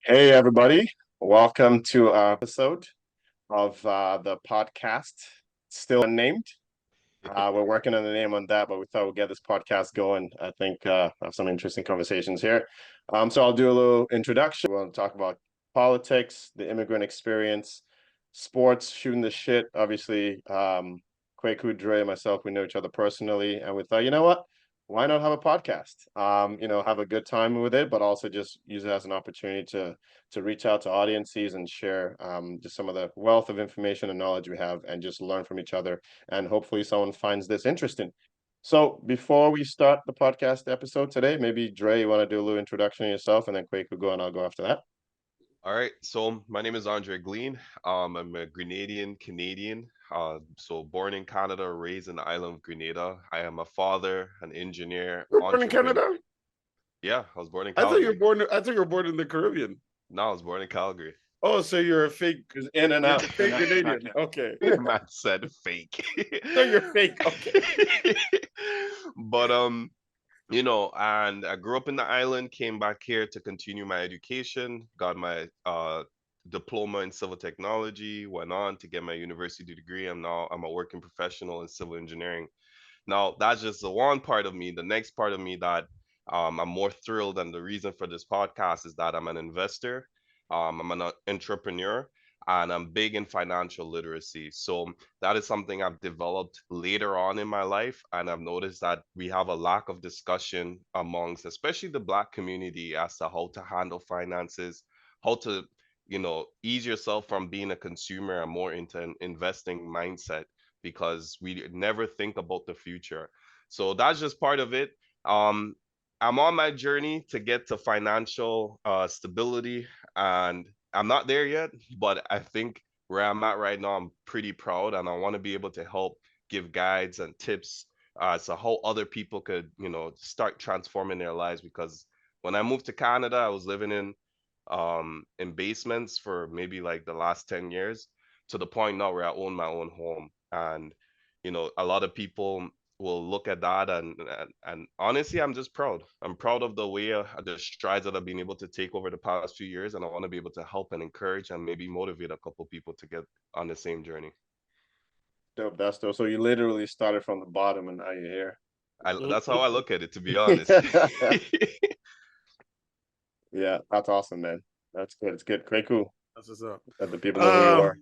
Hey, everybody. Welcome to our episode of the podcast. Still unnamed. We're working on the name on that, but we thought we'd get this podcast going. I think I have some interesting conversations here. So I'll do a little introduction. We'll talk about politics, the immigrant experience, sports, shooting the shit. Obviously, Kwaku, Dre, and myself, we know each other personally, and we thought, you know what? Why not have a podcast? Have a good time with it, but also just use it as an opportunity to reach out to audiences and share just some of the wealth of information and knowledge we have, and just learn from each other. And hopefully, someone finds this interesting. So, before we start the podcast episode today, maybe Dre, you want to do a little introduction of yourself, and then Kwaku go, and I'll go after that. All right, so my name is Andre Glean. I'm a Grenadian Canadian. So born in Canada, raised in the island of Grenada. I am a father, an engineer, You were born in entrepreneur. Canada? Yeah, I was born in I thought you were Calgary. born. I thought you were born in the Caribbean. No, I was born in Calgary. Oh, so you're a fake. Because in and You're out. a fake Canadian. Okay. Man said fake. So you're fake. Okay. But and I grew up in the island, came back here to continue my education, got my diploma in civil technology, went on to get my university degree. I'm a working professional in civil engineering. Now, that's just the one part of me. The next part of me that I'm more thrilled, and the reason for this podcast is that I'm an investor, I'm an entrepreneur, and I'm big in financial literacy. So that is something I've developed later on in my life, and I've noticed that we have a lack of discussion amongst, especially the Black community, as to how to handle finances, how to, ease yourself from being a consumer and more into an investing mindset because we never think about the future. So that's just part of it. Um, I'm on my journey to get to financial stability, and I'm not there yet, but I think where I'm at right now, I'm pretty proud, and I want to be able to help give guides and tips so how other people could, start transforming their lives. Because when I moved to Canada, I was living in basements for maybe like the last 10 years, to the point now where I own my own home. And a lot of people will look at that, and honestly, I'm just proud. I'm proud of the strides that I've been able to take over the past few years, and I want to be able to help and encourage and maybe motivate a couple people to get on the same journey. Dope. That's dope. So you literally started from the bottom, and now you're here. That's how I look at it, to be honest. Yeah, that's awesome, man. That's good. It's good. Great, cool. That's what's up. Let the people know who you are.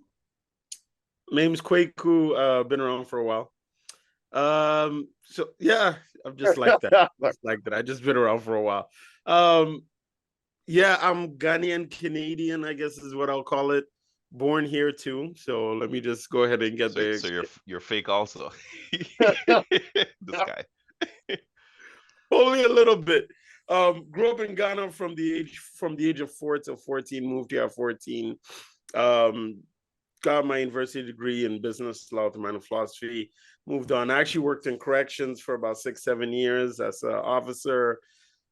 Name's Kwaku. Been around for a while. So yeah, I'm just like that. Just like that. I just been around for a while. Yeah, I'm Ghanaian Canadian, I guess is what I'll call it. Born here too. So let me just go ahead and get So, the so you're fake also. This guy. only a little bit. Grew up in Ghana from the age of 4 to 14, moved here at 14. Got my university degree in business law with a minor in philosophy. Moved on. I actually worked in corrections for about 6-7 years as an officer,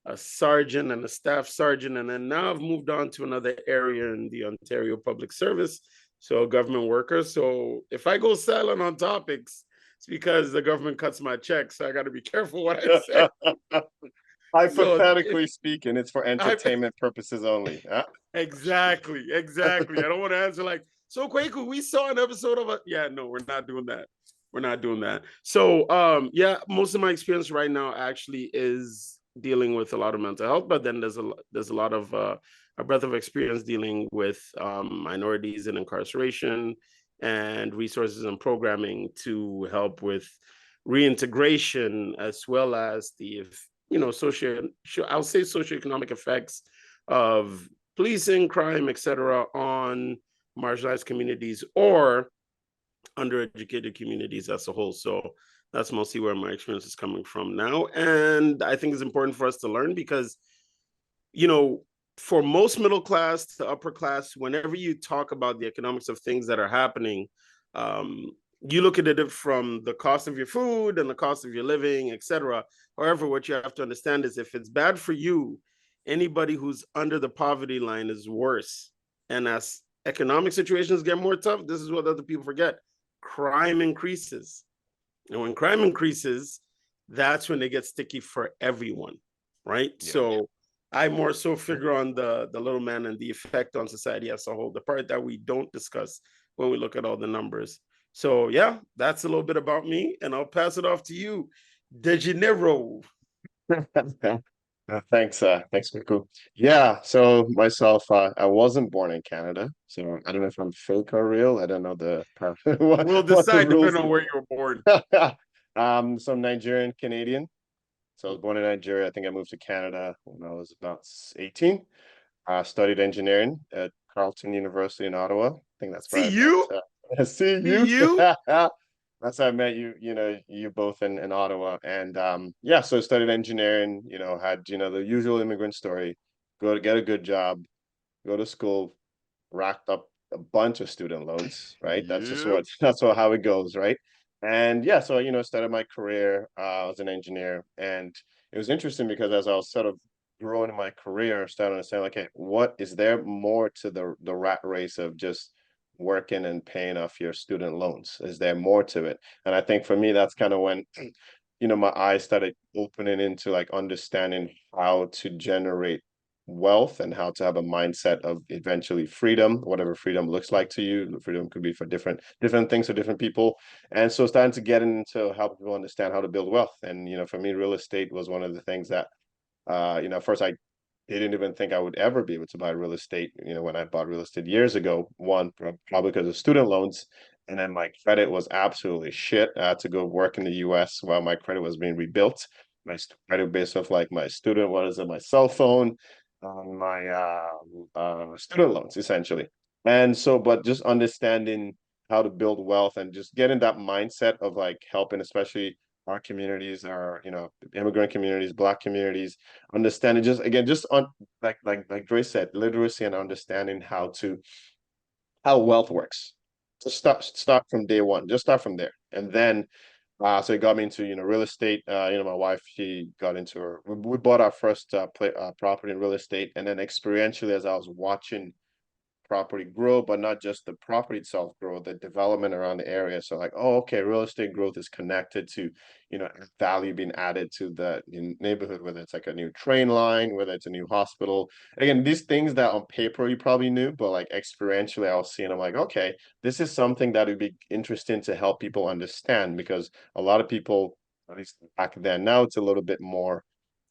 a sergeant, and a staff sergeant. And then now I've moved on to another area in the Ontario Public Service, so a government worker. So if I go silent on topics, it's because the government cuts my checks. So I got to be careful what I say. Hypothetically speaking, it's for entertainment purposes only. Exactly. I don't want to answer like, so Kwaku, we saw an episode of yeah, no, we're not doing that. We're not doing that. So yeah, most of my experience right now actually is dealing with a lot of mental health, but then there's a lot of a breadth of experience dealing with minorities in incarceration and resources and programming to help with reintegration, as well as the I'll say socioeconomic effects of policing, crime, etc., on marginalized communities or undereducated communities as a whole. So that's mostly where my experience is coming from now. And I think it's important for us to learn because, for most middle class to upper class, whenever you talk about the economics of things that are happening, um, you look at it from the cost of your food and the cost of your living, etc. However, what you have to understand is if it's bad for you, anybody who's under the poverty line is worse. And as economic situations get more tough, this is what other people forget. Crime increases. And when crime increases, that's when they get sticky for everyone, right? Yeah. So I more so figure on the little man and the effect on society as a whole, the part that we don't discuss when we look at all the numbers. So yeah, that's a little bit about me, and I'll pass it off to you, De Janeiro. Thanks, Miku. Yeah, so myself, I wasn't born in Canada, so I don't know if I'm fake or real. I don't know We'll what the decide rules. depending on where you were born. So I'm Nigerian Canadian. So I was born in Nigeria. I think I moved to Canada when I was about 18. I studied engineering at Carleton University in Ottawa. I think that's where See I met. you, See see you. you. That's how I met you. You both in Ottawa, and yeah. So I studied engineering. Had the usual immigrant story: go to get a good job, go to school, racked up a bunch of student loans, right? That's just Yep. how it goes, right? And yeah, so started my career as an engineer, and it was interesting because as I was sort of growing in my career, I started to understand like, hey, what is there more to the rat race of just working and paying off your student loans? Is there more to it? And I think for me, that's kind of when my eyes started opening into like understanding how to generate wealth and how to have a mindset of eventually freedom, whatever freedom looks like to you. Freedom could be for different things for different people. And so starting to get into help people understand how to build wealth. And for me, real estate was one of the things that first I didn't even think I would ever be able to buy real estate. When I bought real estate years ago, one, probably because of student loans. And then my credit was absolutely shit. I had to go work in the US while my credit was being rebuilt. My credit based off like my student was on my cell phone, my student loans, essentially. And so, but just understanding how to build wealth and just getting that mindset of like helping, especially our communities, our immigrant communities, Black communities, understanding just on like Dre said, literacy and understanding how wealth works. Just start from day one. Just start from there, and then so it got me into real estate. My wife, she got into her. We bought our first property in real estate, and then experientially, as I was watching property grow, but not just the property itself grow, the development around the area. So like, oh, okay, real estate growth is connected to, value being added to the neighborhood, whether it's like a new train line, whether it's a new hospital. Again, these things that on paper you probably knew, but like experientially I was seeing, I'm like, okay, this is something that would be interesting to help people understand because a lot of people, at least back then, now it's a little bit more.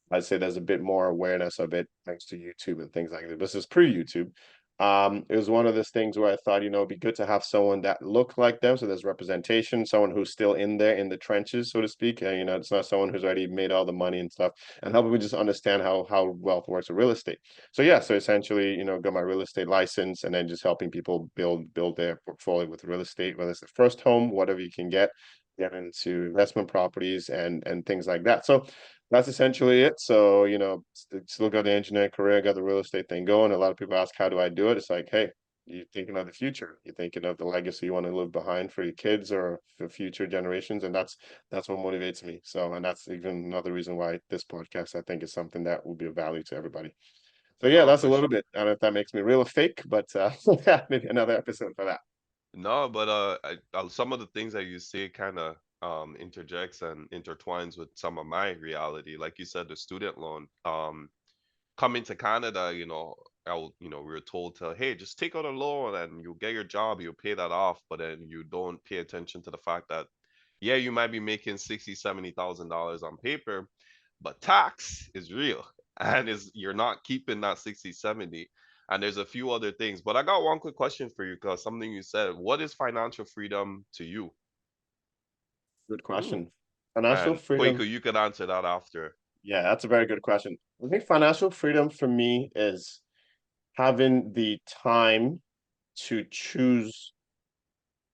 I'd say there's a bit more awareness of it thanks to YouTube and things like that. This is pre-YouTube. It was one of those things where I thought, it'd be good to have someone that looked like them. So there's representation, someone who's still in there in the trenches, so to speak. And, it's not someone who's already made all the money and stuff and help me just understand how wealth works with real estate. So yeah, so essentially, got my real estate license and then just helping people build their portfolio with real estate, whether it's the first home, whatever you can get into investment properties and things like that. So that's essentially it. So, still got the engineering career, got the real estate thing going. A lot of people ask, how do I do it? It's like, hey, you're thinking of the future. You're thinking of the legacy you want to leave behind for your kids or for future generations. And that's what motivates me. So, and that's even another reason why this podcast, I think, is something that will be of value to everybody. So yeah, No, that's a for sure. little bit. I don't know if that makes me real or fake, but maybe another episode for that. No, but some of the things that you say kind of interjects and intertwines with some of my reality. Like you said, the student loan. Coming to Canada, we were told to, hey, just take out a loan and you'll get your job, you'll pay that off, but then you don't pay attention to the fact that, yeah, you might be making 60, $70,000 on paper, but tax is real and is you're not keeping that 60, 70. And there's a few other things. But I got one quick question for you because something you said. What is financial freedom to you? Good Ooh. question. Financial And freedom. Kwaku, you could answer that after. Yeah, that's a very good question. I think financial freedom for me is having the time to choose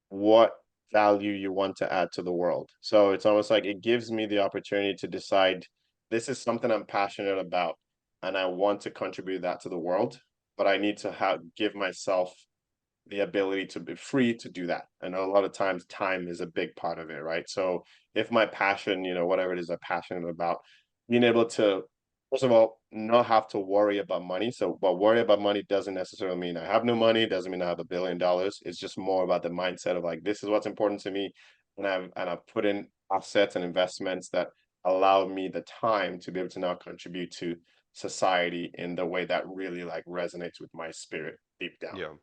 what value you want to add to the world. So it's almost like it gives me the opportunity to decide this is something I'm passionate about and I want to contribute that to the world, but I need to give myself the ability to be free to do that. I know a lot of times time is a big part of it, right? So if my passion, whatever it is I'm passionate about, being able to, first of all, not have to worry about money. So, but worry about money doesn't necessarily mean I have no money, doesn't mean I have $1 billion. It's just more about the mindset of like, this is what's important to me. And I've put in offsets and investments that allow me the time to be able to now contribute to society in the way that really like resonates with my spirit deep down. Yeah,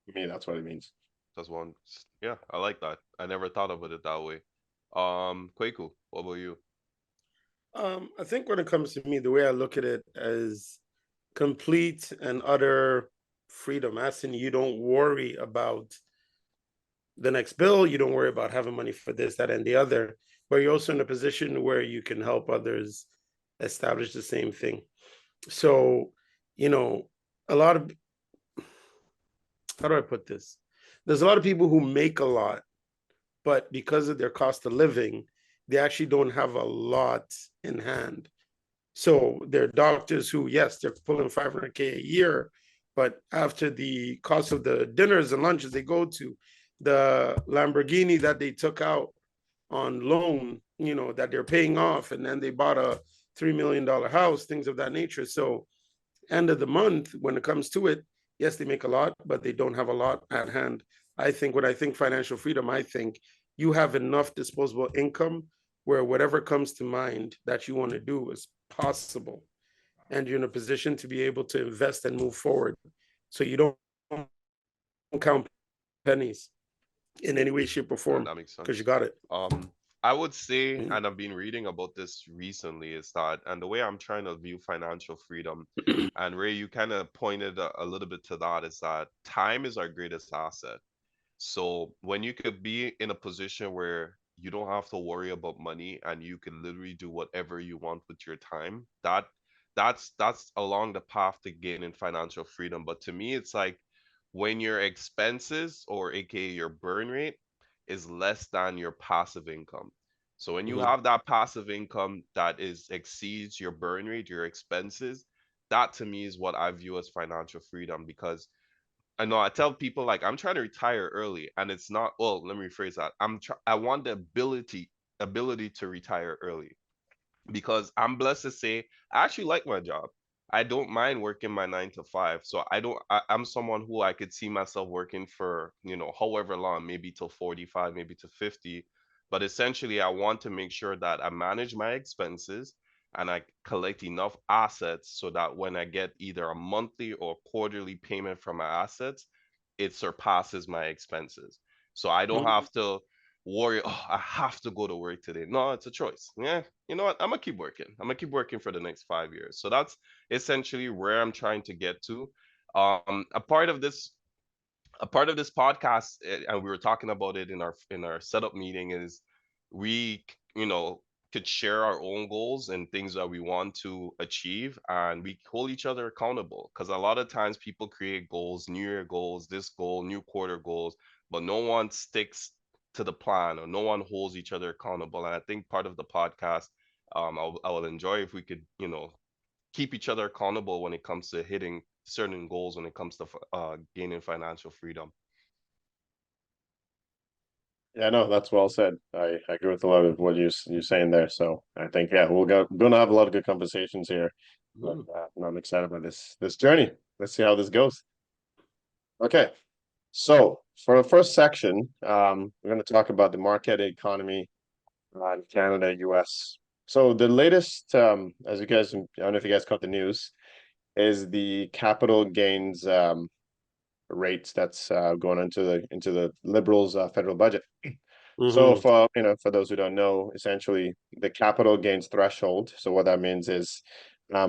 To me, that's what it means. that's one. Yeah, I like that. I never thought of it that way. Kweku, what about you? I think when it comes to me, the way I look at it as complete and utter freedom, as in you don't worry about the next bill, you don't worry about having money for this, that, and the other, but you're also in a position where you can help others establish the same thing. So, you know, a lot of, how do I put this? There's a lot of people who make a lot, but because of their cost of living, they actually don't have a lot in hand. So there are doctors who, yes, they're pulling 500K a year, but after the cost of the dinners and lunches they go to, the Lamborghini that they took out on loan, that they're paying off, and then they bought a $3 million house, things of that nature. So end of the month, when it comes to it, yes, they make a lot, but they don't have a lot at hand. I think when I think financial freedom, I think you have enough disposable income where whatever comes to mind that you want to do is possible. And you're in a position to be able to invest and move forward. So you don't count pennies in any way, shape, or form That makes sense. because you got it. I would say, and I've been reading about this recently, is that, and the way I'm trying to view financial freedom, and Ray, you kind of pointed a little bit to that, is that time is our greatest asset. So when you could be in a position where you don't have to worry about money and you can literally do whatever you want with your time, that's along the path to gaining financial freedom. But to me, it's like when your expenses, or aka your burn rate, is less than your passive income. So when you have that passive income that is exceeds your burn rate, your expenses, that to me is what I view as financial freedom. Because I know I tell people, like, I'm trying to retire early, and it's not, well, let me rephrase that. I want the ability to retire early, because I'm blessed to say I actually like my job. I don't mind working my 9 to 5. So I'm someone who I could see myself working for, however long, maybe till 45, maybe to 50. But essentially, I want to make sure that I manage my expenses and I collect enough assets so that when I get either a monthly or quarterly payment from my assets, it surpasses my expenses. So I don't have to worry, oh, I have to go to work today. No, it's a choice. Yeah, you know what? I'm gonna keep working. I'm gonna keep working for the next 5 years. So that's essentially where I'm trying to get to. A part of this podcast, and we were talking about it in our setup meeting, is we, could share our own goals and things that we want to achieve, and we hold each other accountable. Because a lot of times people create goals, New Year goals, this goal, new quarter goals, but no one sticks to the plan, or no one holds each other accountable. And I think part of the podcast, I will enjoy if we could, keep each other accountable when it comes to hitting certain goals, when it comes to gaining financial freedom. Yeah, no, that's well said. I agree with a lot of what you're saying there. So I think, yeah, gonna have a lot of good conversations here. But, I'm excited about this journey. Let's see how this goes. Okay, so for the first section, we're going to talk about the market economy in Canada, US. So the latest, as you guys, I don't know if you guys caught the news, is the capital gains rates that's going into the Liberals' federal budget. So for those who don't know, essentially the capital gains threshold. So what that means is,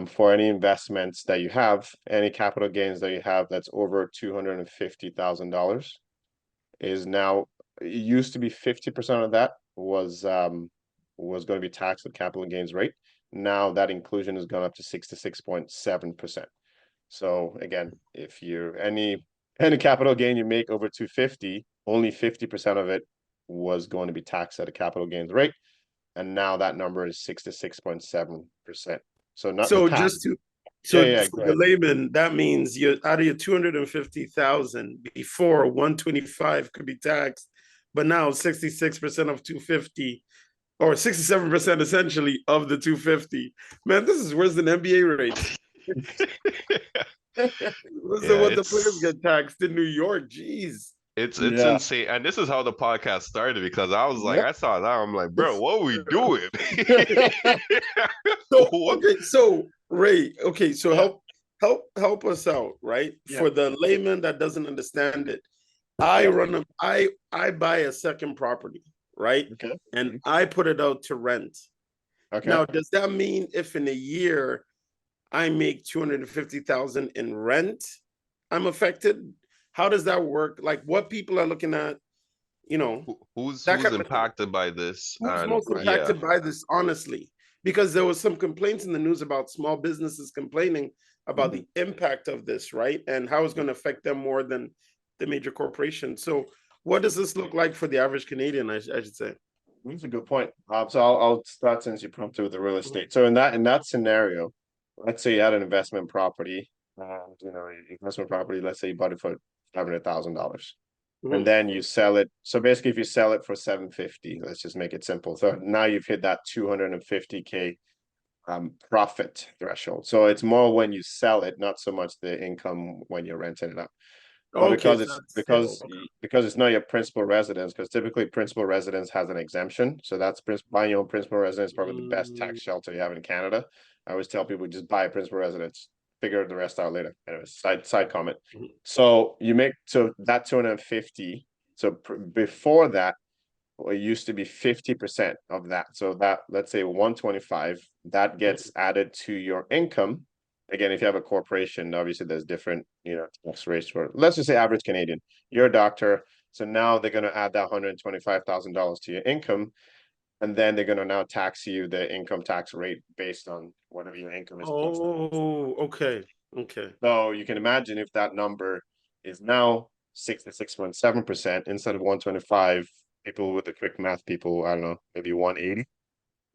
for any investments that you have, any capital gains that you have that's over $250,000 is now, it used to be 50% of that was going to be taxed at capital gains rate. Now that inclusion has gone up to 66.7%. So again, if you're any capital gain you make over 250, only 50% of it was going to be taxed at a capital gains rate, and now that number is 66.7%. So not the So tax. just to so Yeah, for the layman, that means you're out of your 250,000 before 125 could be taxed, but now 66% of 250, or 67% essentially of the 250. Man, this is worse than NBA rates. Listen, what the players get taxed in New York. Jeez. It's insane. And this is how the podcast started, because I was like, I saw that. I'm like, bro, what are we doing? So Ray, okay, so Yeah. help us out, right? Yeah. For the layman that doesn't understand it, Yeah. I buy a second property, right? Okay. And I put it out to rent. Okay. Now, does that mean if in a year I make 250,000 in rent, I'm affected? How does that work? Like what people are looking at, you know, Who's that who's kind of thing. impacted by this? Who's And most yeah, impacted by this, honestly? Because there was some complaints in the news about small businesses complaining about the impact of this, right? And how it's going to affect them more than the major corporations. So what does this look like for the average Canadian, I should say? That's a good point. So I'll start since you prompted with the real estate. So in that scenario, let's say you had an investment property, investment property. Let's say you bought it for $500,000, and Mhm. then you sell it. So basically, if you sell it for 750, let's just make it simple. So now you've hit that 250K profit threshold. So it's more when you sell it, not so much the income when you're renting it out. But Okay, because so it's that's sale. Okay. because it's not your principal residence, because typically principal residence has an exemption. So that's buying your own principal residence is probably the best tax shelter you have in Canada. I always tell people just buy a principal residence, figure the rest out later. Anyways, side comment. Mhm. So you make that 250. So before that, well, it used to be 50% of that. So that, let's say 125, that gets added to your income. Again, if you have a corporation, obviously there's different, tax rates for, let's just say average Canadian. You're a doctor. So now they're going to add that $125,000 to your income. And then they're going to now tax you the income tax rate based on whatever your income is plus that. Oh, okay. Okay. So you can imagine if that number is now 66.7% instead of 125, people with the quick math, people, I don't know, maybe 180.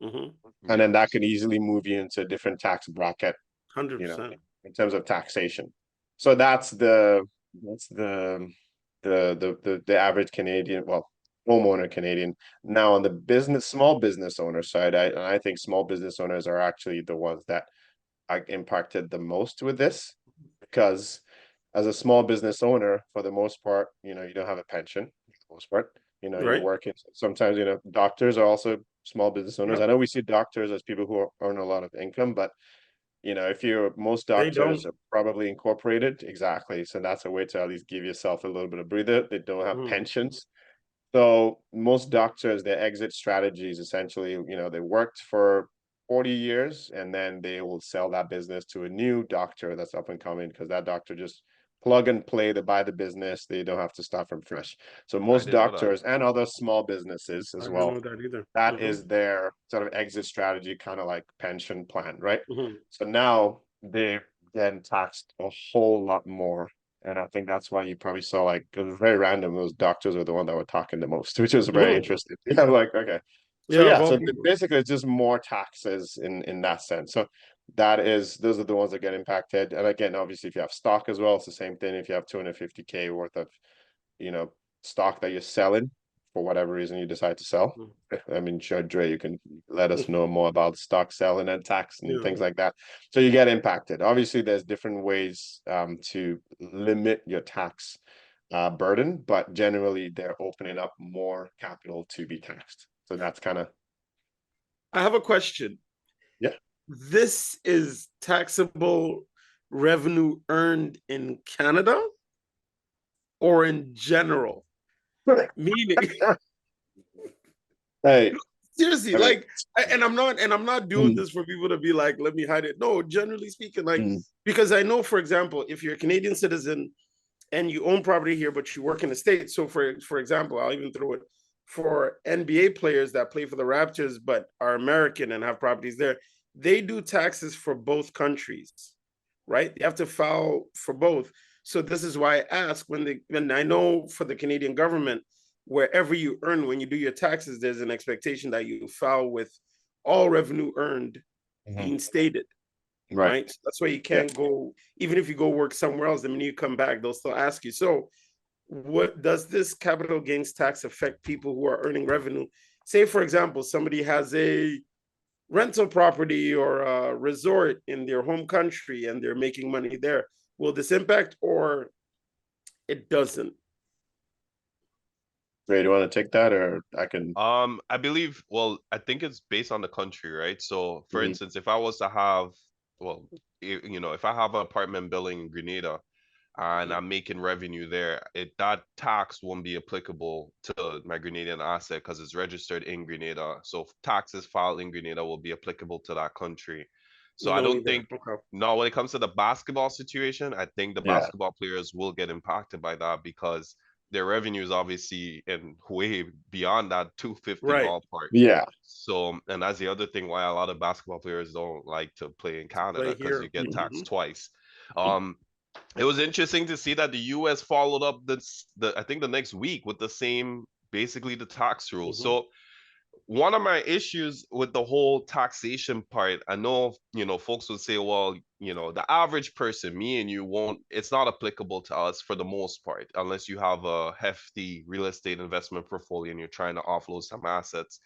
Mm-hmm. And then that yes. could easily move you into a different tax bracket, 100%. in terms of taxation. So that's the average Canadian, well, homeowner Canadian. Now on the small business owner side, I think small business owners are actually the ones that are impacted the most with this, because as a small business owner, for the most part, you don't have a pension, for the most part. You're Right? working. Sometimes, doctors are also small business owners. Yeah. I know we see doctors as people who earn a lot of income, but most They doctors don't. are probably incorporated. Exactly. So that's a way to at least give yourself a little bit of breather. They don't have Mhm. pensions. So most doctors, their exit strategies essentially, they worked for 40 years and then they will sell that business to a new doctor that's up and coming, because that doctor just plug and play, they buy the business, they don't have to start from fresh. So I most didn't know that. doctors and other small businesses I as didn't well, know that either. that Mm-hmm. is their sort of exit strategy, kind of like pension plan, right? Mm-hmm. So now they're getting taxed a whole lot more. And I think that's why you probably saw, like, it was very random. Those doctors were the one that were talking the most, which is very Mm-hmm. interesting. Yeah, like, okay. So Yeah, of yeah, all so people. basically it's just more taxes in that sense. So those are the ones that get impacted. And again, obviously if you have stock as well, it's the same thing. If you have 250K worth of, you know, stock that you're selling for whatever reason you decide to sell. I mean, sure, Dre, you can let us know more about stock selling and tax and Yeah. things like that. So you get impacted. Obviously, there's different ways to limit your tax burden, but generally they're opening up more capital to be taxed. So that's kind of, I have a question. yeah. This is taxable revenue earned in Canada or in general? Meaning, Hey, seriously, I mean, like, and I'm not doing mm, this for people to be like, let me hide it. No, generally speaking, like, mm, because I know, for example, if you're a Canadian citizen and you own property here, but you work in the States. So for example, I'll even throw it for NBA players that play for the Raptors, but are American and have properties there. They do taxes for both countries, right? They have to file for both. So this is why I ask when I know for the Canadian government, wherever you earn, when you do your taxes, there's an expectation that you file with all revenue earned mhm. being stated, Right. right? So that's why you Yeah. can't go, even if you go work somewhere else, the minute you come back, they'll still ask you. So, what does this capital gains tax affect people who are earning revenue? Say, for example, somebody has a rental property or a resort in their home country and they're making money there. Will this impact or it doesn't? Ray, do you want to take that, or I can? I believe, well, I think it's based on the country, right? So for Mhm. instance, if I was to have well, if I have an apartment building in Grenada and I'm making revenue there, that tax won't be applicable to my Grenadian asset because it's registered in Grenada. So taxes filed in Grenada will be applicable to that country. So I No, don't either. think, Okay. no, when it comes to the basketball situation, I think the Yeah. basketball players will get impacted by that because their revenue is obviously in way beyond that 250 Right. ballpark. Yeah. So, and that's the other thing why a lot of basketball players don't like to play in Canada Play because here. you get Hmm. taxed twice. Um, it was interesting to see that the US followed up I think the next week with the same, basically the tax rule. Hmm. So one of my issues with the whole taxation part, I know, folks would say, well, the average person, me and you, won't, it's not applicable to us for the most part, unless you have a hefty real estate investment portfolio and you're trying to offload some assets.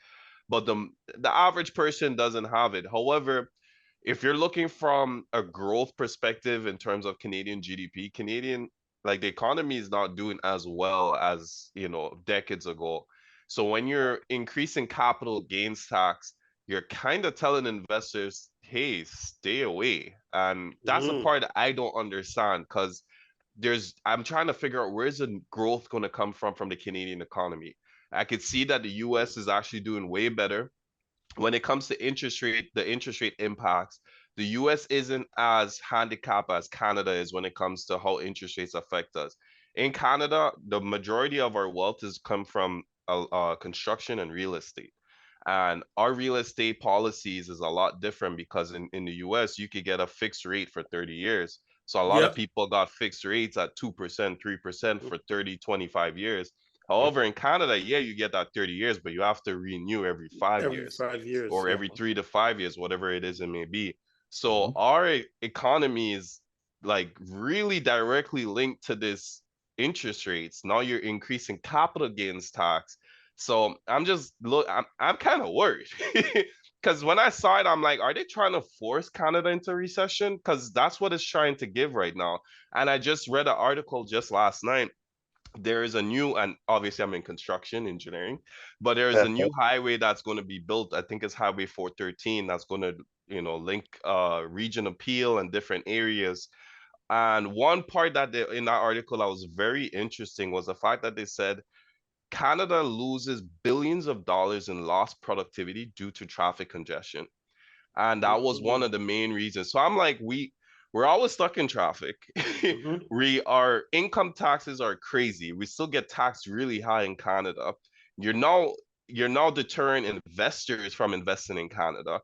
But the average person doesn't have it. However, if you're looking from a growth perspective in terms of Canadian GDP, like the economy is not doing as well as, decades ago. So when you're increasing capital gains tax, you're kind of telling investors, hey, stay away. And that's the Hmm. part that I don't understand because I'm trying to figure out where's the growth going to come from the Canadian economy. I could see that the US is actually doing way better when it comes to the interest rate impacts. The US isn't as handicapped as Canada is when it comes to how interest rates affect us. In Canada, the majority of our wealth has come from construction and real estate. And our real estate policies is a lot different because in the US, you could get a fixed rate for 30 years. So a lot of Yep. people got fixed rates at 2%, 3% for 30, 25 years. However, in Canada, yeah, you get that 30 years, but you have to renew every five Every years 5 years. or Yeah. every 3 to 5 years, whatever it is it may be. So Mhm. our economy is like really directly linked to this interest rates. Now you're increasing capital gains tax. So I'm kind of worried. Because when I saw it, I'm like, are they trying to force Canada into recession? Because that's what it's trying to give right now. And I just read an article just last night. There is a new, and obviously I'm in construction engineering, but there is a new highway that's going to be built. I think it's Highway 413 that's going to, link region appeal and different areas. And one part in that article that was very interesting was the fact that they said Canada loses billions of dollars in lost productivity due to traffic congestion. And that was one Hmm. of the main reasons. So I'm like, we're always stuck in traffic. Hmm. Our income taxes are crazy. We still get taxed really high in Canada. You're now you're now deterring investors from investing in Canada.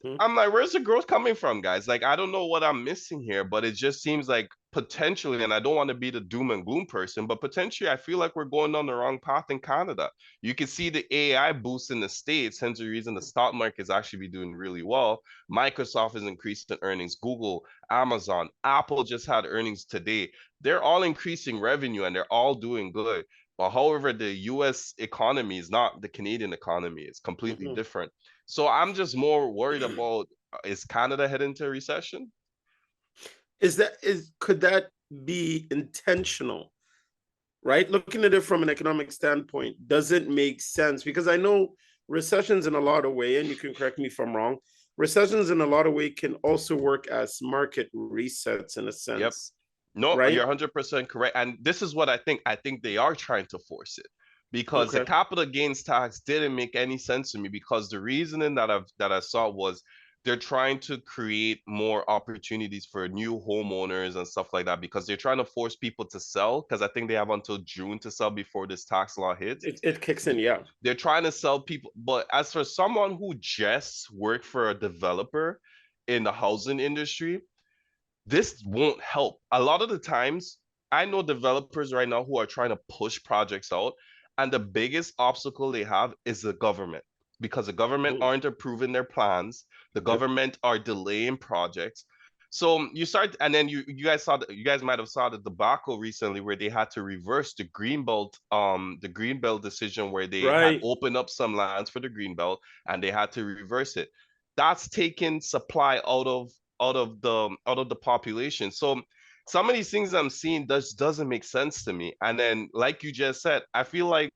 Hmm. I'm like, where's the growth coming from, guys? Like, I don't know what I'm missing here, but it just seems like potentially, and I don't want to be the doom and gloom person, but potentially I feel like we're going down the wrong path in Canada. You can see the AI boost in the States, hence the reason the stock market is actually be doing really well. Microsoft is increasing earnings, Google, Amazon, Apple just had earnings today. They're all increasing revenue and they're all doing good. But however, the US economy is not the Canadian economy. It's completely Hmm. different. So I'm just more worried about, is Canada heading into a recession? Could that be intentional? Right? Looking at it from an economic standpoint, does it make sense? Because I know recessions in a lot of way, and you can correct me if I'm wrong, recessions in a lot of way can also work as market resets in a Yep. sense, No, right? you're 100% correct. And this is what I think. I think they are trying to force it because the Okay. capital gains tax didn't make any sense to me because the reasoning that I saw was they're trying to create more opportunities for new homeowners and stuff like that because they're trying to force people to sell because I think they have until June to sell before this tax law hits. It kicks in, yeah. They're trying to sell people, but as for someone who just worked for a developer in the housing industry, this won't help. A lot of the times, I know developers right now who are trying to push projects out, and the biggest obstacle they have is the government because the government Mhm. aren't approving their plans. The Yep. government are delaying projects. So you start, and then you guys might have saw the debacle recently where they had to reverse the greenbelt decision where they had Right. opened up some lands for the greenbelt and they had to reverse it. That's taking supply out of the population. So some of these things I'm seeing doesn't make sense to me. And then, like you just said, I feel like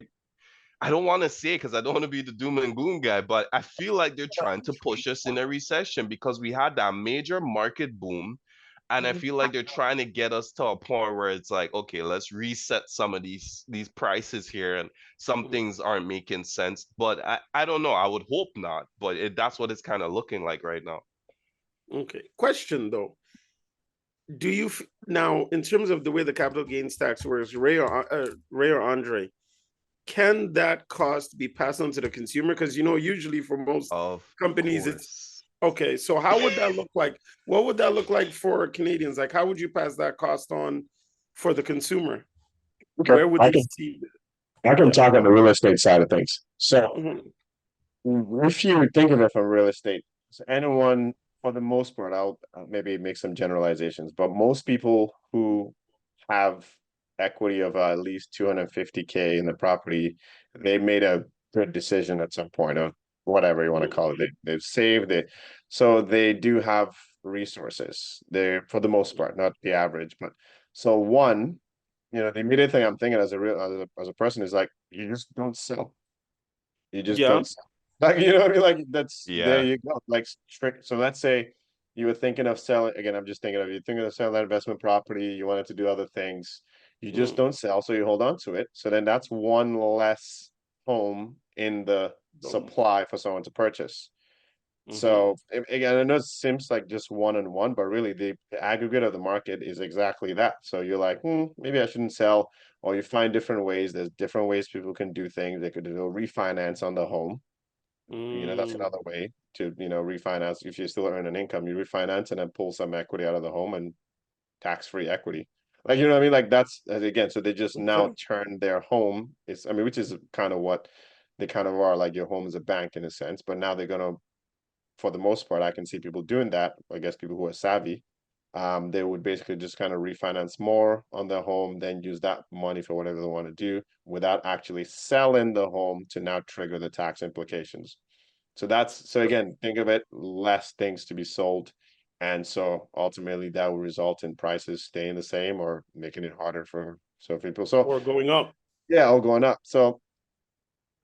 I don't want to say because I don't want to be the doom and gloom guy, but I feel like they're trying to push us in a recession because we had that major market boom. And I feel like they're trying to get us to a point where it's like, okay, let's reset some of these prices here, and some things aren't making sense. But I don't know. I would hope not, but that's what it's kind of looking like right now. Okay. Question though. Do you now, in terms of the way the capital gains tax works, Ray or Andre, can that cost be passed on to the consumer? Because usually for most Of companies, it's course. okay. So how would that look like? What would that look like for Canadians? Like, how would you pass that cost on for the consumer? Okay. Where would they see? I can Yeah. talk on the real estate side of things. So Mhm. if you think of it from real estate, so anyone, for the most part, I'll maybe make some generalizations, but most people who have equity of at least 250K in the property, they made a good decision at some point, or whatever you want to call it. They've saved it. So they do have resources. They're, for the most part, not the average, but so one, the immediate thing I'm thinking as a real as a person is like, you just don't sell. You just Yeah. don't sell. Like, you know what I mean? Like, that's, there Yeah. you go. Like, strict. So let's say you were thinking of selling, again, I'm just thinking of you thinking of selling that investment property, you wanted to do other things, you just Mm. don't sell, so you hold on to it. So then that's one less home in the Boom. supply for someone to purchase. Mhm. So again, I know it seems like just one and one, but really the aggregate of the market is exactly that. So you're like, maybe I shouldn't sell, or you find different ways. There's different ways people can do things. They could do a refinance on the home. That's Mm. another way to, refinance. If you still earn an income, you refinance and then pull some equity out of the home and tax-free equity. Like, you know what I mean? Like that's again, so they just now Okay. turn their home. Which is kind of what they kind of are, like your home is a bank in a sense, but now they're gonna, for the most part, I can see people doing that. I guess people who are savvy, they would basically just kind of refinance more on their home, then use that money for whatever they want to do without actually selling the home to now trigger the tax implications. So again, think of it, less things to be sold. And so ultimately that will result in prices staying the same or making it harder for people. So Or going up. yeah, all going up. So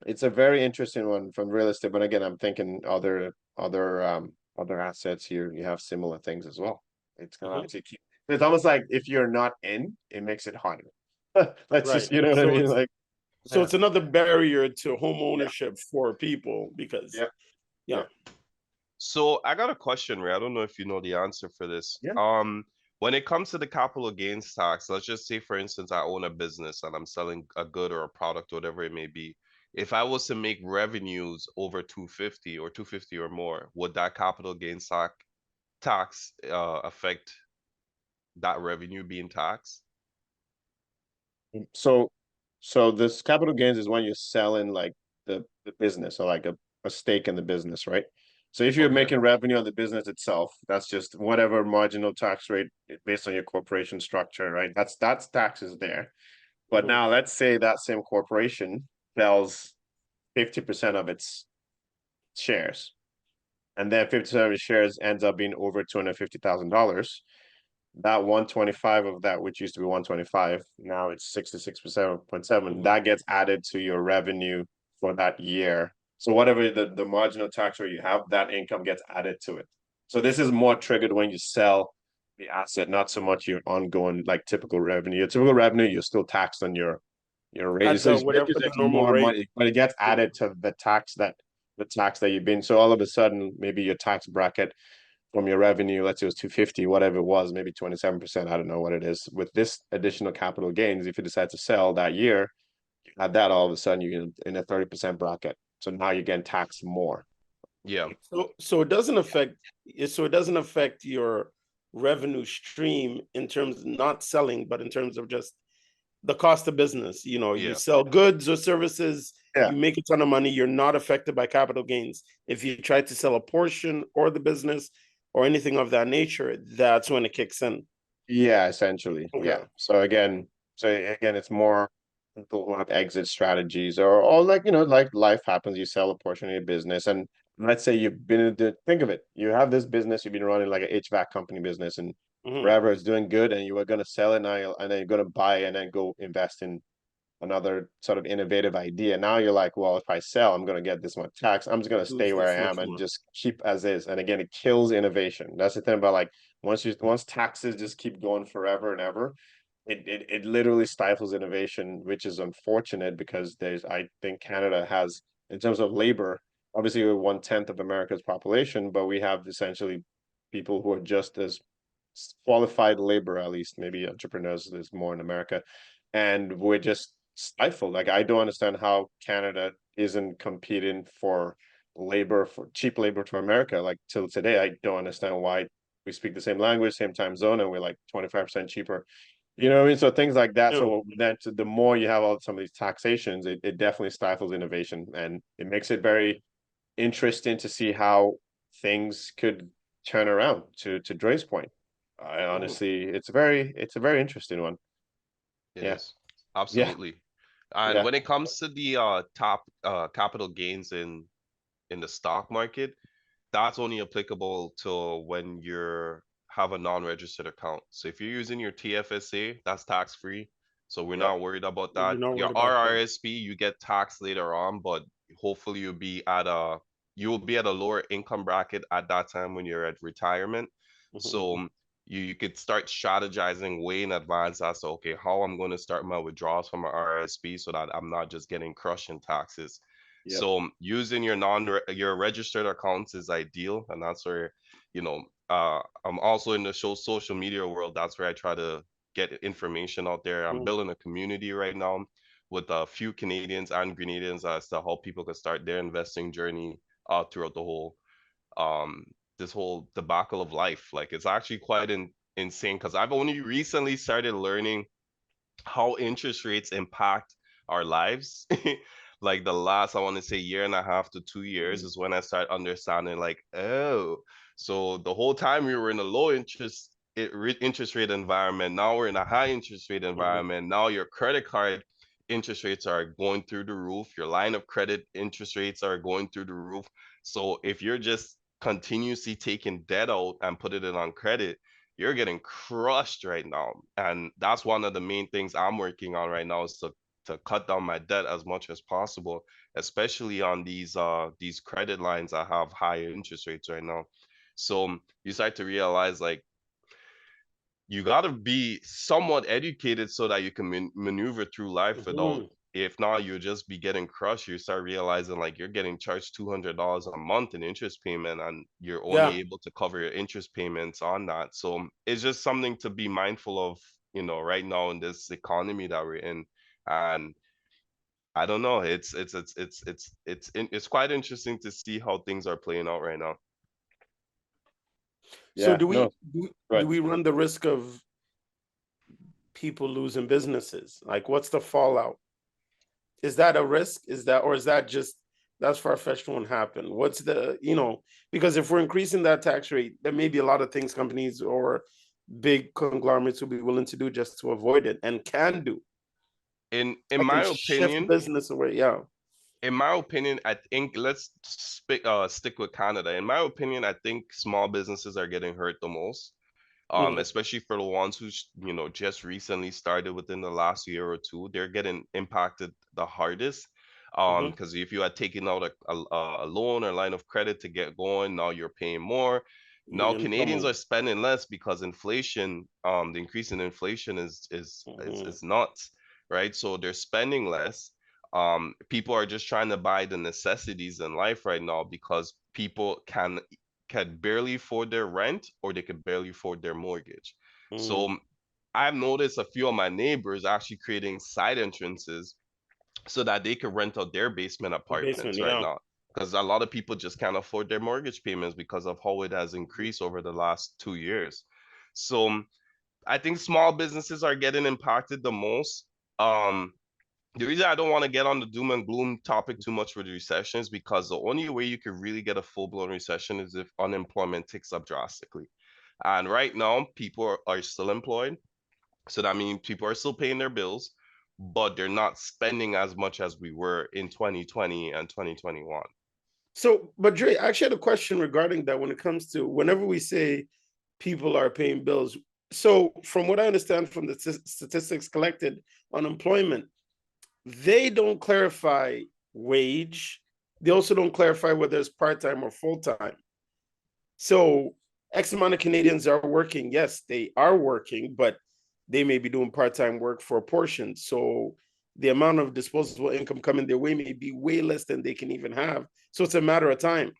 it's a very interesting one from real estate, but again, I'm thinking other assets here. You have similar things as well. It's gonna Mhm. actually keep. It's almost like if you're not in, it makes it harder. Let's Right. just, you know what I So mean? it's Like, so yeah, it's another barrier to home yeah, ownership for people because yeah, yeah. yeah, So I got a question, Ray. I don't know if you know the answer for this. yeah. When it comes to the capital gains tax, let's just say, for instance, I own a business and I'm selling a good or a product, whatever it may be. If I was to make revenues over 250 or 250 or more, would that capital gains tax affect that revenue being taxed? So, so this capital gains is when you're selling like the business, or like a stake in the business, right? So if you're Okay. making revenue on the business itself, that's just whatever marginal tax rate based on your corporation structure, right? That's taxes there. But Mhm. now let's say that same corporation sells 50% of its shares, and then 50% of its shares ends up being over $250,000. That 125 of that, which used to be 125, now it's 66.7. Mhm. That gets added to your revenue for that year. So whatever the marginal tax rate you have, that income gets added to it. So this is more triggered when you sell the asset, not so much your ongoing like typical revenue. Your typical revenue, you're still taxed on your rate. At So the it's whatever basically the just normal more rate. money, but it gets Yeah. added to the tax that you've been. So all of a sudden, maybe your tax bracket from your revenue, let's say it was 250, whatever it was, maybe 27%, I don't know what it is. With this additional capital gains, if you decide to sell that year, you add that, all of a sudden you're in a 30% bracket. So now you're getting taxed more. Yeah. So it doesn't affect your revenue stream in terms of not selling, but in terms of just the cost of business. You Yeah. sell goods or services, Yeah. you make a ton of money, you're not affected by capital gains. If you try to sell a portion or the business or anything of that nature, that's when it kicks in. Yeah, essentially. Okay. Yeah. So again, it's more people who have exit strategies, or like, like life happens, you sell a portion of your business. And let's say you've been think of it, you have this business, you've been running like an HVAC company business, and Mhm. forever it's doing good, and you were gonna sell it now, and then you're gonna buy and then go invest in another sort of innovative idea. Now you're like, well, if I sell, I'm going to get this much tax. I'm just going to stay Lose where this I am much and more. just keep as is. And again, it kills innovation. That's the thing about like once taxes just keep going forever and ever, it literally stifles innovation, which is unfortunate because I think Canada has, in terms of labor, obviously we're 1/10 of America's population, but we have essentially people who are just as qualified labor, at least maybe entrepreneurs is more in America, and we're just stifled. Like I don't understand how Canada isn't competing for labor, for cheap labor to America. Like till today, I don't understand why we speak the same language, same time zone, and we're like 25% cheaper. You know what I mean? So things like that. Yeah. So that the more you have all some of these taxations, it definitely stifles innovation, and it makes it very interesting to see how things could turn around. To Dre's point, I honestly, it's a very interesting one. It Yeah, is. yeah, Absolutely. And yeah. when it comes to the top capital gains in the stock market, that's only applicable to when you're have a non-registered account. So if you're using your TFSA, that's tax free. So we're Yep. not worried about You're that. not Your worried about that. RRSP, you get taxed later on, but hopefully you will be at a lower income bracket at that time when you're at retirement. So you could start strategizing way in advance as to okay, how I'm going to start my withdrawals from my RRSP so that I'm not just getting crushed in taxes. Yep. So using your registered accounts is ideal, and that's where, you know, I'm also in the social media world. That's where I try to get information out there. I'm building a community right now with a few Canadians and Grenadians as to how people can start their investing journey throughout the whole um this whole debacle of life. Like it's actually quite insane because I've only recently started learning how interest rates impact our lives. Like the last, I want to say, year and a half to 2 years is when I start understanding, like, oh, so the whole time we were in a low interest rate environment. Now we're in a high interest rate environment. Now your credit card interest rates are going through the roof. Your line of credit interest rates are going through the roof. So if you're just continuously taking debt out and putting it on credit, you're getting crushed right now. And that's one of the main things I'm working on right now is to cut down my debt as much as possible, especially on these credit lines that have higher interest rates right now. So you start to realize like you got to be somewhat educated so that you can maneuver through life without, if not you'll just be getting crushed. You start realizing like you're getting charged $200 a month in interest payment and you're only Yeah. able to cover your interest payments on that. So it's just something to be mindful of, you know, right now in this economy that we're in. And I don't know, it's quite interesting to see how things are playing out right now. So Yeah. No. do Right. we run the risk of people losing businesses? Like, what's the fallout? Is that a risk? Or is that just that's far-fetched, won't happen? What's the, because if we're increasing that tax rate, there may be a lot of things companies or big conglomerates will be willing to do just to avoid it and can do. In I can my shift opinion, business away. Yeah. I think let's stick with Canada. In my opinion, I think small businesses are getting hurt the most, especially for the ones who, you know, just recently started within the last year or two. They're getting impacted the hardest. Because if you had taken out a loan or line of credit to get going, now you're paying more. Now Canadians are spending less because inflation, the increase in inflation is nuts, right? So they're spending less. People are just trying to buy the necessities in life right now because people can barely afford their rent or they can barely afford their mortgage. So I've noticed a few of my neighbors actually creating side entrances so that they could rent out their basement Basement, apartments right yeah. now. Because a lot of people just can't afford their mortgage payments because of how it has increased over the last 2 years. So I think small businesses are getting impacted the most. The reason I don't want to get on the doom and gloom topic too much with recession is because the only way you could really get a full-blown recession is if unemployment ticks up drastically. And right now, people are still employed. So that means people are still paying their bills, but they're not spending as much as we were in 2020 and 2021. So, but Dre, I actually had a question regarding that when it comes to whenever we say people are paying bills. So, from what I understand from the statistics collected, unemployment they don't clarify wage. They also don't clarify whether it's part-time or full-time. So X amount of Canadians are working. Yes, they are working, but they may be doing part-time work for a portion. So the amount of disposable income coming their way may be way less than they can even have. So it's a matter of time.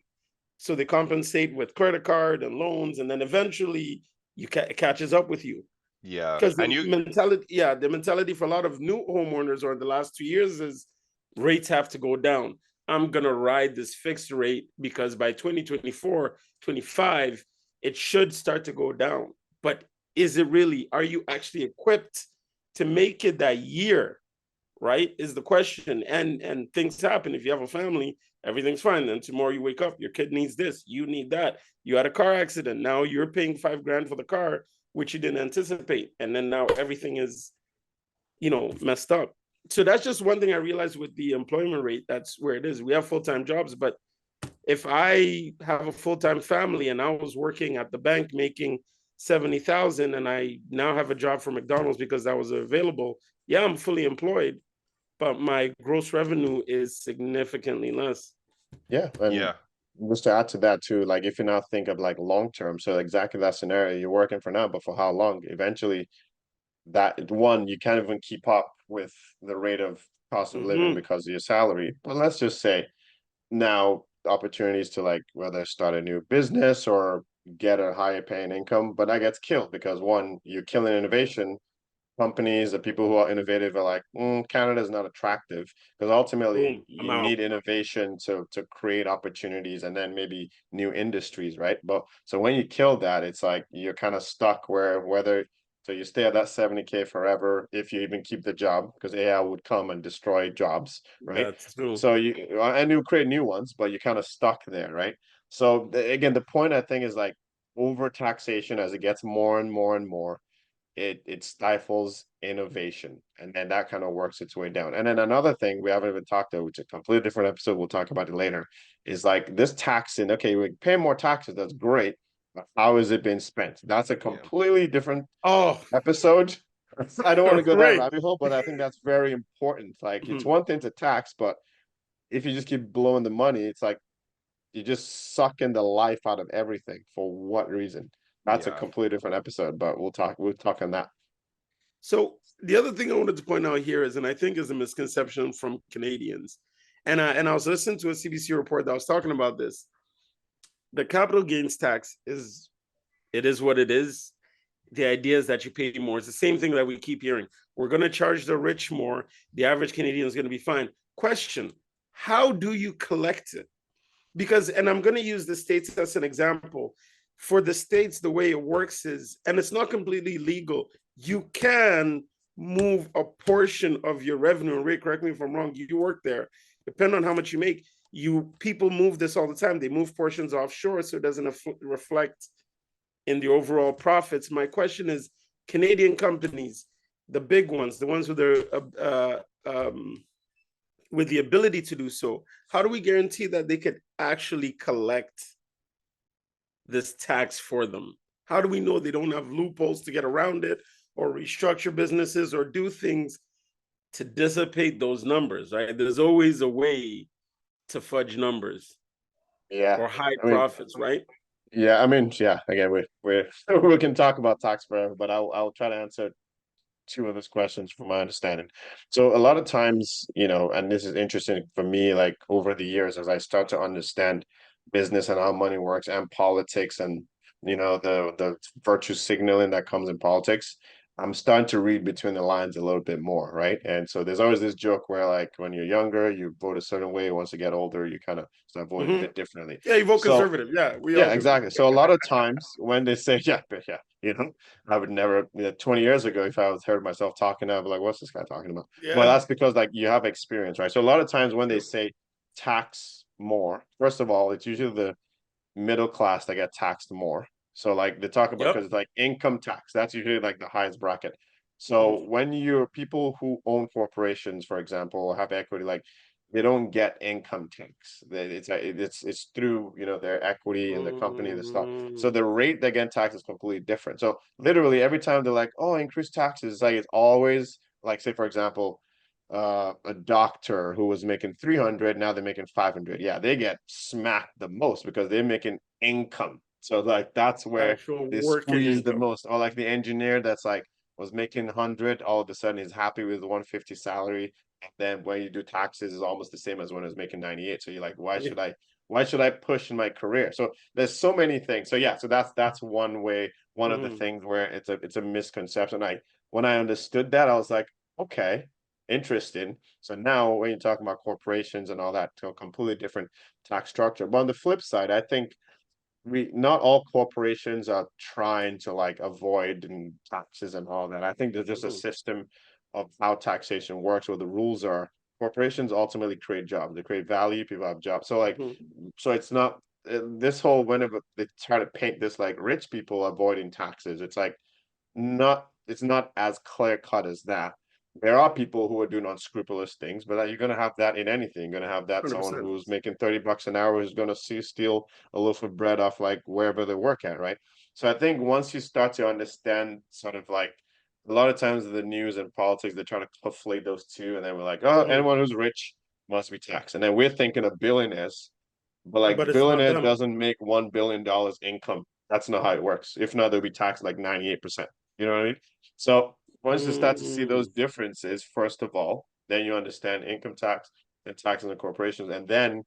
So they compensate with credit card and loans, and then eventually it catches up with you. Yeah. Because And the mentality, the mentality for a lot of new homeowners over the last 2 years is rates have to go down. I'm gonna ride this fixed rate because by 2024, 25, it should start to go down. But is it really? Are you actually equipped to make it that year? Right? Is the question. And things happen. If you have a family, everything's fine. Then tomorrow you wake up, your kid needs this, you need that. You had a car accident. Now you're paying $5,000 for the car, which you didn't anticipate. And then now everything is, messed up. So that's just one thing I realized with the employment rate. That's where it is. We have full-time jobs, but if I have a full-time family and I was working at the bank making 70,000 and I now have a job for McDonald's because that was available, yeah, I'm fully employed, but my gross revenue is significantly less. Yeah, and yeah. just to add to that too, like if you now think of like long term, so exactly that scenario, you're working for now, but for how long? Eventually, that one you can't even keep up with the rate of cost of living Mm-hmm. because of your salary. But let's just say now opportunities to like whether start a new business or get a higher paying income, but that gets killed because one, you're killing innovation. Companies, the people who are innovative are like, Canada is not attractive because ultimately Boom, I'm you out. need innovation to create opportunities and then maybe new industries, right? But so when you kill that, it's like you're kind of stuck where whether so you stay at that 70K forever if you even keep the job because AI would come and destroy jobs, right? That's true. So you and you create new ones, but you're kind of stuck there, right? So again, the point I think is like over taxation as it gets more and more and more it stifles innovation and then that kind of works its way down. And then another thing we haven't even talked about, which is a completely different episode, we'll talk about it later, is like this taxing. Okay, we pay more taxes, that's great, but how is it being spent? That's a Yeah. completely different Oh, episode. I don't want to go that right. rabbit hole, but I think that's very important. Like it's one thing to tax, but if you just keep blowing the money, it's like you just sucking the life out of everything. For what reason? That's a Yeah. completely different episode, but we'll talk on that. So the other thing I wanted to point out here is, and I think is a misconception from Canadians, and I was listening to a CBC report that was talking about this. The capital gains tax is what it is. The idea is that you pay more. It's the same thing that we keep hearing. We're going to charge the rich more. The average Canadian is going to be fine. Question: how do you collect it? Because, and I'm going to use the States as an example. For the States, the way it works is, and it's not completely legal, you can move a portion of your revenue. And Ray, correct me if I'm wrong, you work there. Depending on how much you make, people move this all the time. They move portions offshore so it doesn't reflect in the overall profits. My question is, Canadian companies, the big ones, the ones with the ability to do so, how do we guarantee that they could actually collect this tax for them? How do we know they don't have loopholes to get around it or restructure businesses or do things to dissipate those numbers, right? There's always a way to fudge numbers Yeah, or hide I mean, profits, right? yeah, I mean, yeah. Again, we we can talk about tax forever, but I'll try to answer two of those questions from my understanding. So a lot of times, and this is interesting for me, like over the years, as I start to understand business and how money works and politics and the virtue signaling that comes in politics, I'm starting to read between the lines a little bit more, right? And so there's always this joke where like when you're younger, you vote a certain way. Once you get older, you kind of start voting a Mm-hmm. bit differently. Yeah, you vote So conservative. Yeah, we all yeah, do. exactly. So a lot of times when they say, yeah, but yeah, I would never, 20 years ago, if I was heard myself talking, I'd be like, what's this guy talking about? But Yeah. that's because like you have experience, right? So a lot of times when they Yep. say tax more, first of all, it's usually the middle class that get taxed more. So like they talk about because Yep. it's like income tax, that's usually like the highest bracket. So Mm-hmm. when you're people who own corporations, for example, or have equity, like they don't get income tax. It's through their equity in the company, the stock. So Mm-hmm. the rate they get taxed is completely different. So literally every time they're like, oh, increase taxes, it's like it's always like say for example, a doctor who was making 300, now they're making 500. Yeah, they get smacked the most because they're making income. So like that's where Actual they working squeeze the income. most. Or like the engineer that's like was making 100, all of a sudden he's happy with the 150 salary. And then when you do taxes, is almost the same as when I was making 98. So you're like, Yeah. why should I push in my career? So there's so many things. So yeah, so that's one way, one of the things where it's a misconception. When I understood that, I was like, okay, interesting. So now when you're talking about corporations and all that, to a completely different tax structure. But on the flip side, I think we not all corporations are trying to like avoid and taxes and all that. I think there's just a system of how taxation works, where the rules are corporations ultimately create jobs, they create value, people have jobs. So like, so it's not this whole whenever they try to paint this like rich people avoiding taxes, it's like it's not as clear cut as that. There are people who are doing unscrupulous things, but you're going to have that in anything. You're going to have that someone 100%. who's making $30 an hour who's going to steal a loaf of bread off like wherever they work at, right? So I think once you start to understand sort of like a lot of times in the news and politics, they try to conflate those two, and then we're like, oh, anyone who's rich must be taxed. And then we're thinking of billionaires, but But like it's not billionaire them. doesn't make $1 billion income. That's not how it works. If not, they'll be taxed like 98%. You know what I mean? So once you start to see those differences, first of all, then you understand income tax and taxes on corporations. And then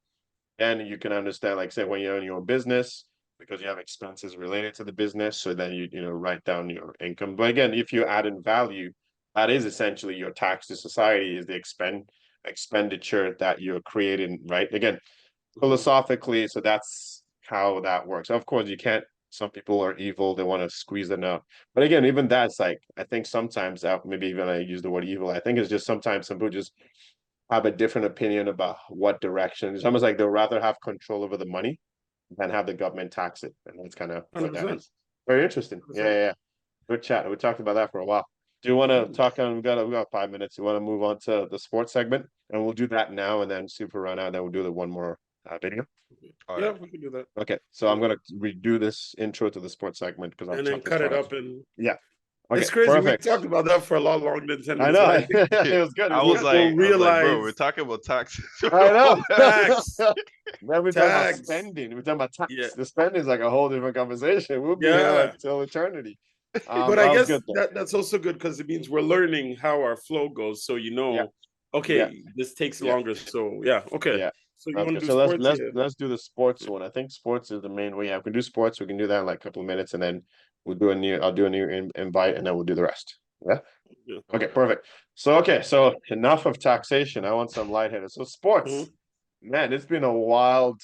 you can understand, like say, when you own your own business, because you have expenses related to the business. So then you write down your income. But again, if you add in value, that is essentially your tax to society, is the expenditure that you're creating, right? Again, philosophically, so that's how that works. Of course, you can't. Some people are evil; they want to squeeze it out. But again, even that's like I think sometimes maybe even I use the word evil. I think it's just sometimes some people just have a different opinion about what direction. It's almost like they'll rather have control over the money than have the government tax it, and that's kind of what that 100%. is. Very interesting. Yeah. Good chat. We talked about that for a while. Do you want to talk on? We got 5 minutes. You want to move on to the sports segment, and we'll do that now, and then super run out, and then we'll do the one more video. All Yeah, right. we can do that. Okay, so I'm gonna redo this intro to the sports segment because I'll And then chop this cut it part up. up. And Yeah. Okay. it's crazy. We Perfect. talked about that for a lot longer than 10 I minutes, but I know. think It was good. It I was was good. people like, bro, we're realize talking about taxes. I know. tax, Then we're talking about tax. spending. We're talking about Yeah. tax. The spending is like a whole different conversation. We'll be here Yeah. like till eternity. But I That was guess good though. that's also good because it means we're learning how our flow goes. So Yeah. Yeah. okay, this takes Yeah. longer. So yeah, okay. Yeah. So you want Okay. to do So let's sports? let's Yeah. let's do the sports one. I think sports is the main way. Yeah, we can do sports. We can do that in like a couple of minutes, and then I'll do a new invite, and then we'll do the rest. Yeah. Yeah. Okay, Okay. perfect. So enough of taxation. I want some lightheaded. So sports, man, it's been a wild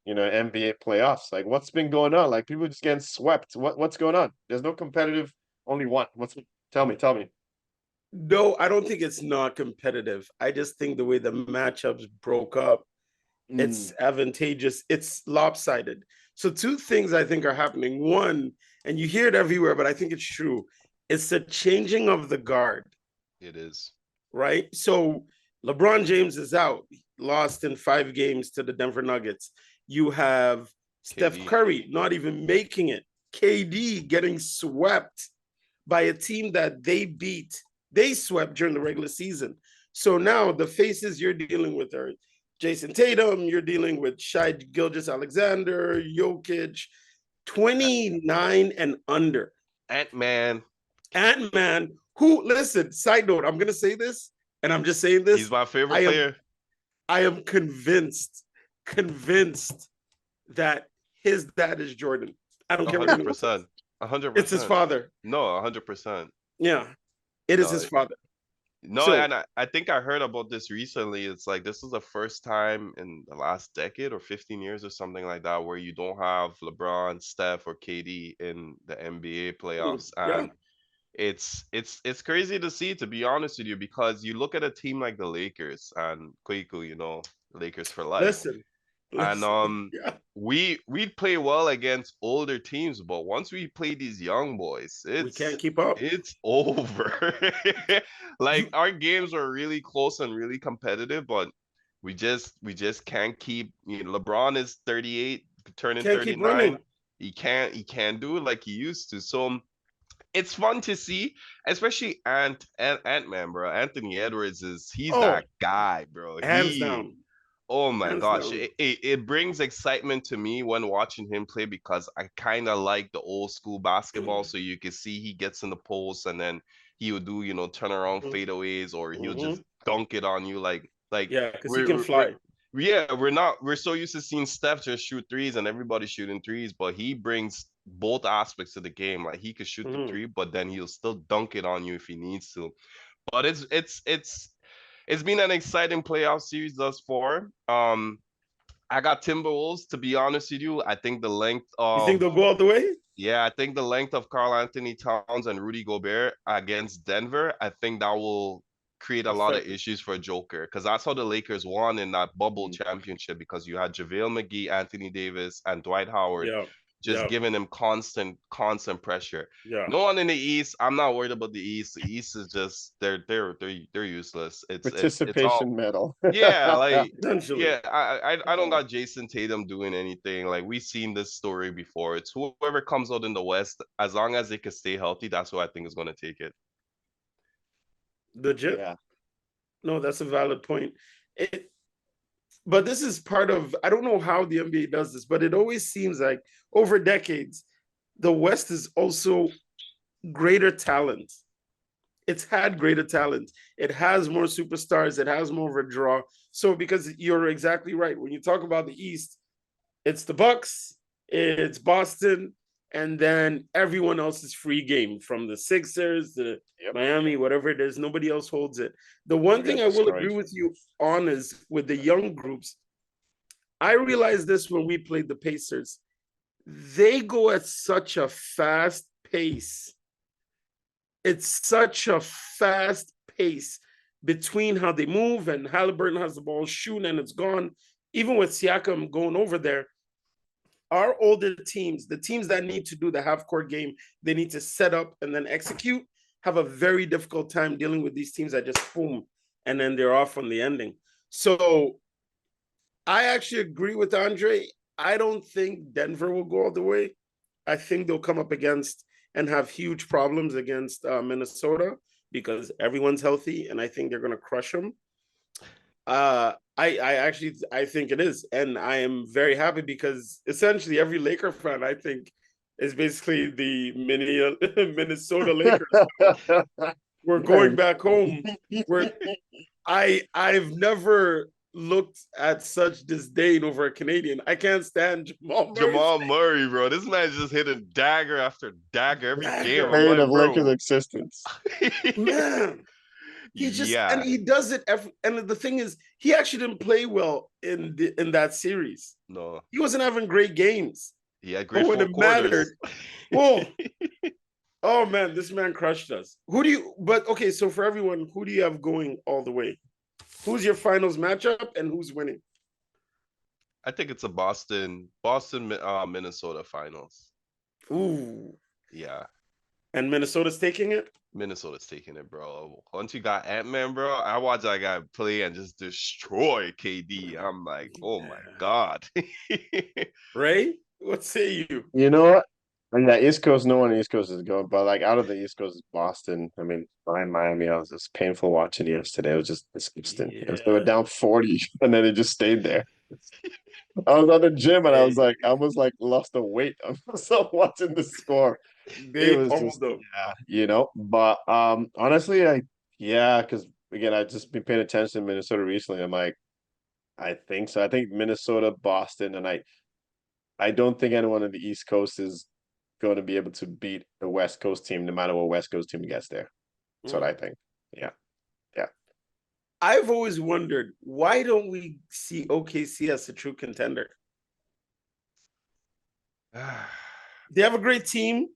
NBA playoffs. Like what's been going on? Like people just getting swept. What's going on? There's no competitive, only one. Tell me. No, I don't think it's not competitive. I just think the way the matchups broke up, it's Mm, advantageous. It's lopsided. So two things I think are happening. One, and you hear it everywhere, but I think it's true. It's the changing of the guard, It is. right? So LeBron James is out, lost in 5 games to the Denver Nuggets. You have Steph KD. Curry not even making it. KD getting swept by a team that they swept during the regular season. So now the faces you're dealing with are Jason Tatum, you're dealing with Shai Gilgeous-Alexander, Jokic, 29 and under. Ant-Man. Ant-Man, who, listen, side note, I'm going to say this, and I'm just saying this. He's my favorite I am, player. I am convinced that his dad is Jordan. I don't care what anyone says. 100%. 100%. It's his father. No, 100%. Yeah, it is his father. No, So, and I think I heard about this recently. It's like this is the first time in the last decade or 15 years or something like that where you don't have LeBron, Steph, or KD in the NBA playoffs. yeah. And it's crazy to see, to be honest with you, because you look at a team like the Lakers and Kweku, Lakers for life. Listen, And yeah. we'd play well against older teams, but once we play these young boys, We can't keep up. it's over. Like You our games are really close and really competitive, but we just can't keep. LeBron is 38, turning can't keep 39. running. He can't do it like he used to. So it's fun to see, especially Ant-Man, bro. Anthony Edwards he's Oh, that guy, bro. hands down. Oh my Hands gosh, down. it brings excitement to me when watching him play because I kind of like the old school basketball. So you can see he gets in the post and then he would do, turn around fadeaways, or he'll just dunk it on you like Yeah, because he we're, can we're fly. yeah, we're so used to seeing Steph just shoot threes and everybody shooting threes, but he brings both aspects of the game. Like he could shoot the three, but then he'll still dunk it on you if he needs to. But it's been an exciting playoff series thus far. I got Timberwolves, to be honest with you. I think the length You think of they'll go all the way? yeah, I think the length of Karl Anthony Towns and Rudy Gobert against Denver, I think that will create a lot of Affect. issues for Joker, because that's how the Lakers won in that bubble championship, because you had JaVale McGee, Anthony Davis, and Dwight Howard Yeah. just Yeah. giving him constant pressure. Yeah. No one in the East. I'm not worried about the East. The East is just they're useless. It's all Participation medal. yeah, like Essentially. yeah, I don't got Jason Tatum doing anything. Like we've seen this story before. It's whoever comes out in the West, as long as they can stay healthy, that's what I think is gonna take it. Legit. Yeah. No, that's a valid point. But this is part of, I don't know how the NBA does this, but it always seems like over decades, the West is also greater talent. It's had greater talent. It has more superstars. It has more of a draw. So because you're exactly right. When you talk about the East, it's the Bucks, it's Boston, and then everyone else is free game, from the Sixers, the Miami, whatever it is. Nobody else holds it. The one thing I will agree with you on is with the young groups. I realized this when we played the Pacers. They go at such a fast pace. It's such a fast pace between how they move, and Halliburton has the ball shooting and it's gone. Even with Siakam going over there, our older teams, the teams that need to do the half-court game, they need to set up and then execute, have a very difficult time dealing with these teams that just boom, and then they're off on the ending. So I actually agree with Andre. I don't think Denver will go all the way. I think they'll come up against and have huge problems against Minnesota, because everyone's healthy, and I think they're going to crush them. I think it is, and I am very happy because essentially every Laker fan, I think, is basically the Minnesota Lakers. We're going back home. I've never looked at such disdain over a Canadian. I can't stand Jamal Murray, bro. This man's just hitting dagger after dagger every game. Pain like, of Lakers existence. Man. He just and he does it and the thing is, he actually didn't play well in that series. No, he wasn't having great games. He had great four quarters. Mattered, oh man, this man crushed us. But okay, so for everyone, who do you have going all the way? Who's your finals matchup and who's winning? I think it's a Boston Minnesota finals. Ooh. Yeah. And Minnesota's taking it? Minnesota's taking it, bro. Once you got Ant-Man, bro, I watched that guy play and just destroy KD. I'm like, oh my God. Ray, what say you? You know what? And yeah, East Coast, no one on the East Coast is going, but like out of the East Coast is Boston. I mean, behind Miami, it was just painful watching yesterday. It was just disgusting. Yeah. They were down 40 and then they just stayed there. I was at the gym and I was like lost the weight. I was watching the score. They it was just, but honestly, because again, I just been paying attention to Minnesota recently. I'm like, I think so. I think Minnesota, Boston, and I don't think anyone on the East Coast is going to be able to beat the West Coast team, no matter what West Coast team gets there. That's what I think. Yeah. I've always wondered, why don't we see OKC as a true contender? They have a great team.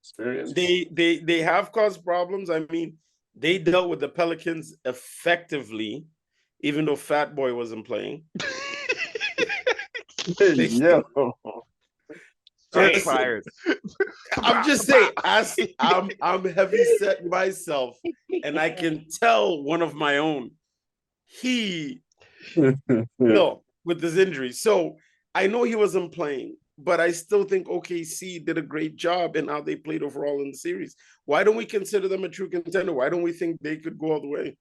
Experience. They have caused problems. I mean, they dealt with the Pelicans effectively, even though Fat Boy wasn't playing. I'm just saying, as I'm heavy set myself, and I can tell one of my own. He with his injury. So I know he wasn't playing. but I still think OKC did a great job in how they played overall in the series. Why don't we consider them a true contender? Why don't we think they could go all the way?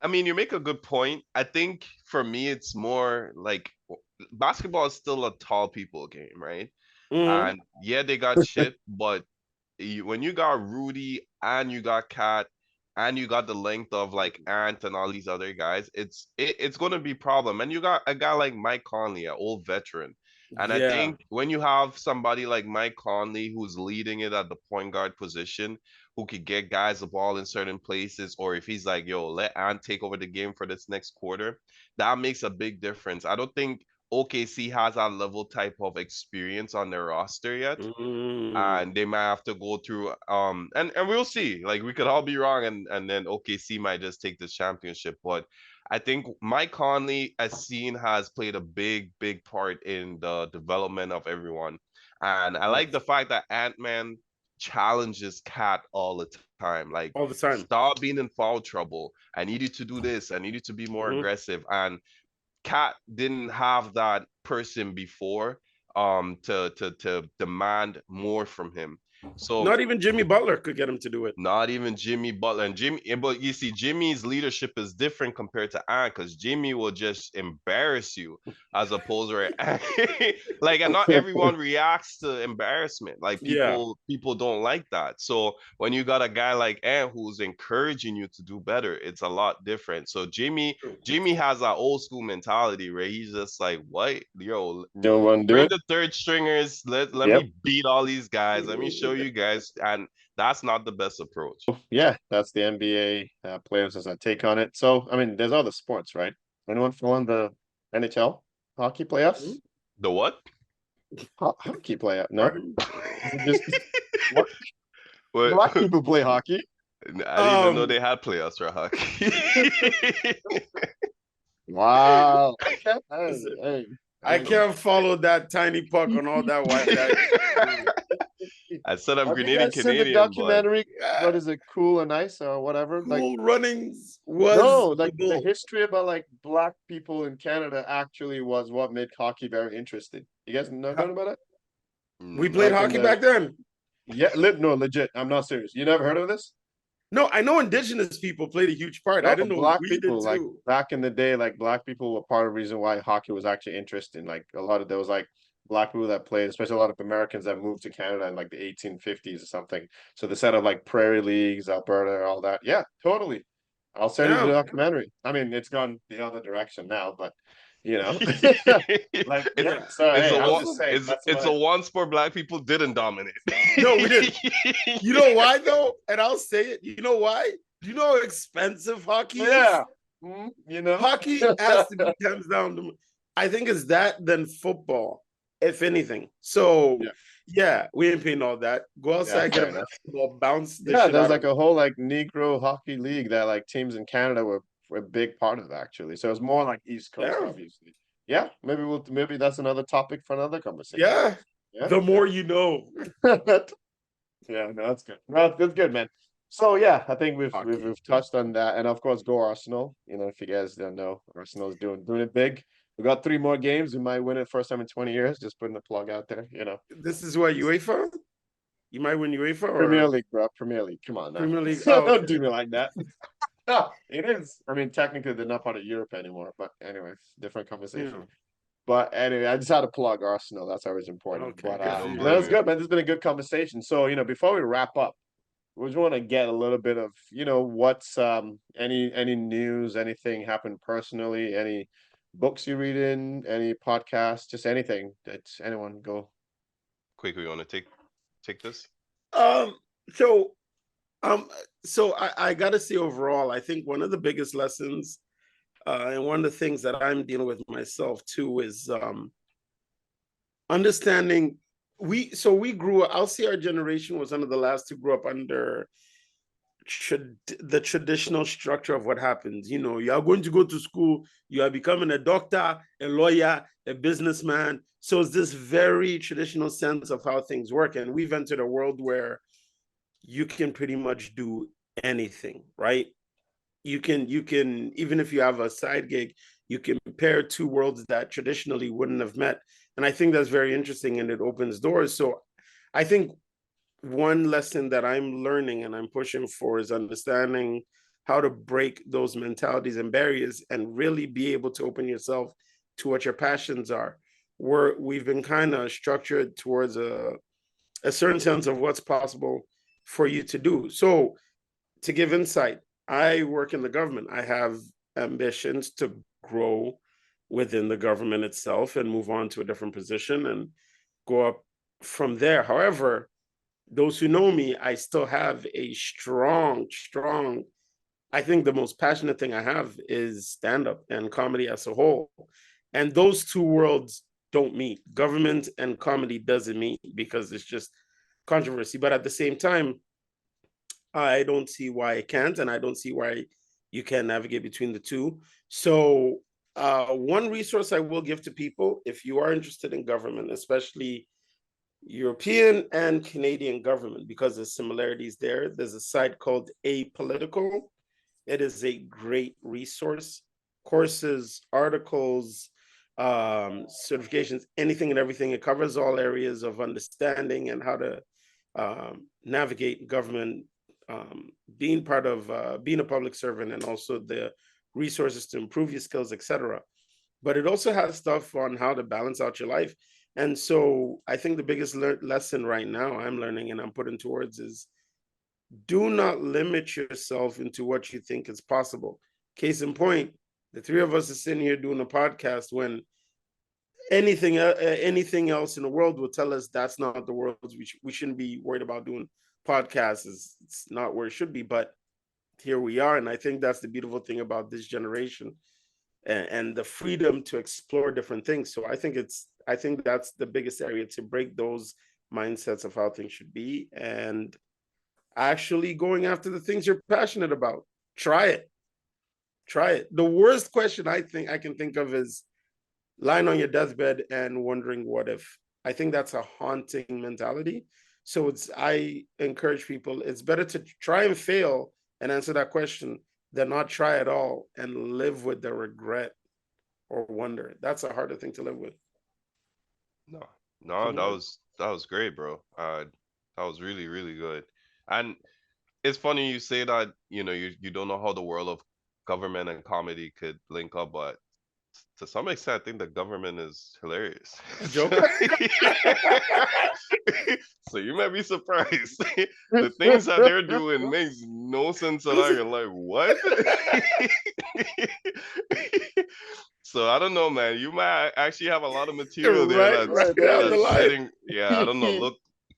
I mean, you make a good point. I think for me, it's more like basketball is still a tall people game, right? Mhm. And yeah, they got shit, but when you got Rudy and you got Cat and you got the length of like Ant and all these other guys, it's gonna be problem. And you got a guy like Mike Conley, an old veteran. And I Yeah. think when you have somebody like Mike Conley who's leading it at the point guard position, who could get guys the ball in certain places, or if he's like, yo, let Ant take over the game for this next quarter, that makes a big difference. I don't think OKC has that level type of experience on their roster yet, Mm. and they might have to go through and we'll see. Like we could all be wrong, and then OKC might just take this championship. But I think Mike Conley, as seen, has played a big part in the development of everyone. And I like the fact that Ant-Man challenges Cat all the time. Like, All the time. stop being in foul trouble. I need you to do this. I need you to be more Mhm. aggressive. And Cat didn't have that person before to demand more from him. So Not even Jimmy Butler could get him to do it. not even Jimmy Butler and Jimmy, but you see, Jimmy's leadership is different compared to Ant because Jimmy will just embarrass you as opposed to like, and not everyone reacts to embarrassment. Like Yeah. people don't like that. So when you got a guy like Ant who's encouraging you to do better, it's a lot different. So Jimmy has that old school mentality where he's just like, what, yo, Don't want to do bring it. the third stringers. Let Yep. me beat all these guys. Let me show you guys. And that's not the best approach. Yeah, that's the NBA players as I take on it. So, I mean, there's other sports, right? Anyone following the NHL hockey playoffs? The what? Hockey playoff? No, Pardon? is it just what? What? Black people play hockey. I didn't even know Um, they had playoffs for hockey. Wow. Okay. listen, Hey. I can't follow that tiny puck on all that white ice. I said I'm Have you Grenadian guys seen the Canadian, but documentary? Yeah, What is it? Cool and Nice or whatever? Like, Cool Runnings was no, the like the goal. history about like black people in Canada actually was what made hockey very interesting. You guys know about it? We mm, played Like in hockey the back then. yeah, no, legit. I'm not serious. You never heard of this? No, I know Indigenous people played a huge part. I No, didn't know black we did people, like too. back in the day, like black people were part of the reason why hockey was actually interesting. Like a lot of there was like black people that played, especially a lot of Americans that moved to Canada in like the 1850s or something. So they set up like prairie leagues, Alberta, all that. Yeah, totally. I'll send you the Yeah, documentary. I mean, it's gone the other direction now, but you know, like it's yeah. So it's hey, a I was one just saying that's it's my a one sport black people didn't dominate. no, we didn't. You know why though? And I'll say it. You know why? Do you know how expensive hockey is? yeah. You know, Hockey has to be comes down to. I think it's that than football, if anything. So yeah, yeah, we ain't paying all that. Go yeah, outside, get fair a enough. basketball, bounce the Yeah, shit there's out of like it. a whole like Negro hockey league that like teams in Canada were a big part of actually. So it's more like East Coast, Yeah, obviously. Yeah, maybe that's another topic for another conversation. yeah. Yeah, The more you know. yeah. Yeah, no, that's good. No, that's good, man. So yeah, I think Hockey. we've touched on that, and of course, go Arsenal. You know, if you guys don't know, Arsenal's doing it big. We got 3 more games. We might win it first time in 20 years. Just putting the plug out there. You know, This is what UEFA. You might win UEFA Premier or League, bro. Premier League. Come on now. Premier League. Oh, Don't okay. do me like that. No, it is. I mean, technically, they're not part of Europe anymore. But anyways, different conversation. Yeah. But anyway, I just had to plug Arsenal. That's always important. Okay. But Good for Don't you. no, blame it's you. good, man. This has been a good conversation. So, before we wrap up, we just want to get a little bit of, what's any news, anything happened personally, any books you read in, any podcasts, just anything that anyone go. Quick, we want to take this? Um. So Um, so I gotta say overall, I think one of the biggest lessons, and one of the things that I'm dealing with myself too is understanding we grew up, I'll say our generation was one of the last to grow up under the traditional structure of what happens. You are going to go to school, you are becoming a doctor, a lawyer, a businessman. So it's this very traditional sense of how things work. And we've entered a world where you can pretty much do anything, right? You can even if you have a side gig, you can pair two worlds that traditionally wouldn't have met. And I think that's very interesting, and it opens doors. So I think one lesson that I'm learning and I'm pushing for is understanding how to break those mentalities and barriers and really be able to open yourself to what your passions are. We've been kind of structured towards a certain sense of what's possible for you to do. So, to give insight, I work in the government. I have ambitions to grow within the government itself and move on to a different position and go up from there. However, those who know me, I still have a strong, I think the most passionate thing I have is stand up and comedy as a whole. And those two worlds don't meet. Government and comedy doesn't meet because it's just controversy. But at the same time, I don't see why it can't, and I don't see why you can navigate between the two. So, one resource I will give to people, if you are interested in government, especially European and Canadian government, because there's similarities there, there's a site called Apolitical. It is a great resource. Courses, articles, certifications, anything and everything. It covers all areas of understanding and how to navigate government, being part of being a public servant, and also the resources to improve your skills, etc. But it also has stuff on how to balance out your life. And so I think the biggest lesson right now I'm learning and I'm putting towards is do not limit yourself into what you think is possible. Case in point, the three of us are sitting here doing a podcast when anything else in the world will tell us that's not the world. We shouldn't be worried about doing podcasts. It's not where it should be, but here we are. And I think that's the beautiful thing about this generation and the freedom to explore different things. So I think that's the biggest area, to break those mindsets of how things should be and actually going after the things you're passionate about. Try it. Try it. The worst question I think I can think of is lying on your deathbed and wondering what if. I think that's a haunting mentality. So I encourage people, it's better to try and fail and answer that question than not try at all and live with the regret or wonder. That's a harder thing to live with. No, no, that was great, bro. That was really, really good. And it's funny you say that, you don't know how the world of government and comedy could link up, but to some extent, I think the government is hilarious. A joke? So you might be surprised. The things that they're doing makes no sense at all. You're like, what? So I don't know, man. You might actually have a lot of material there that's hitting. Yeah, I don't know.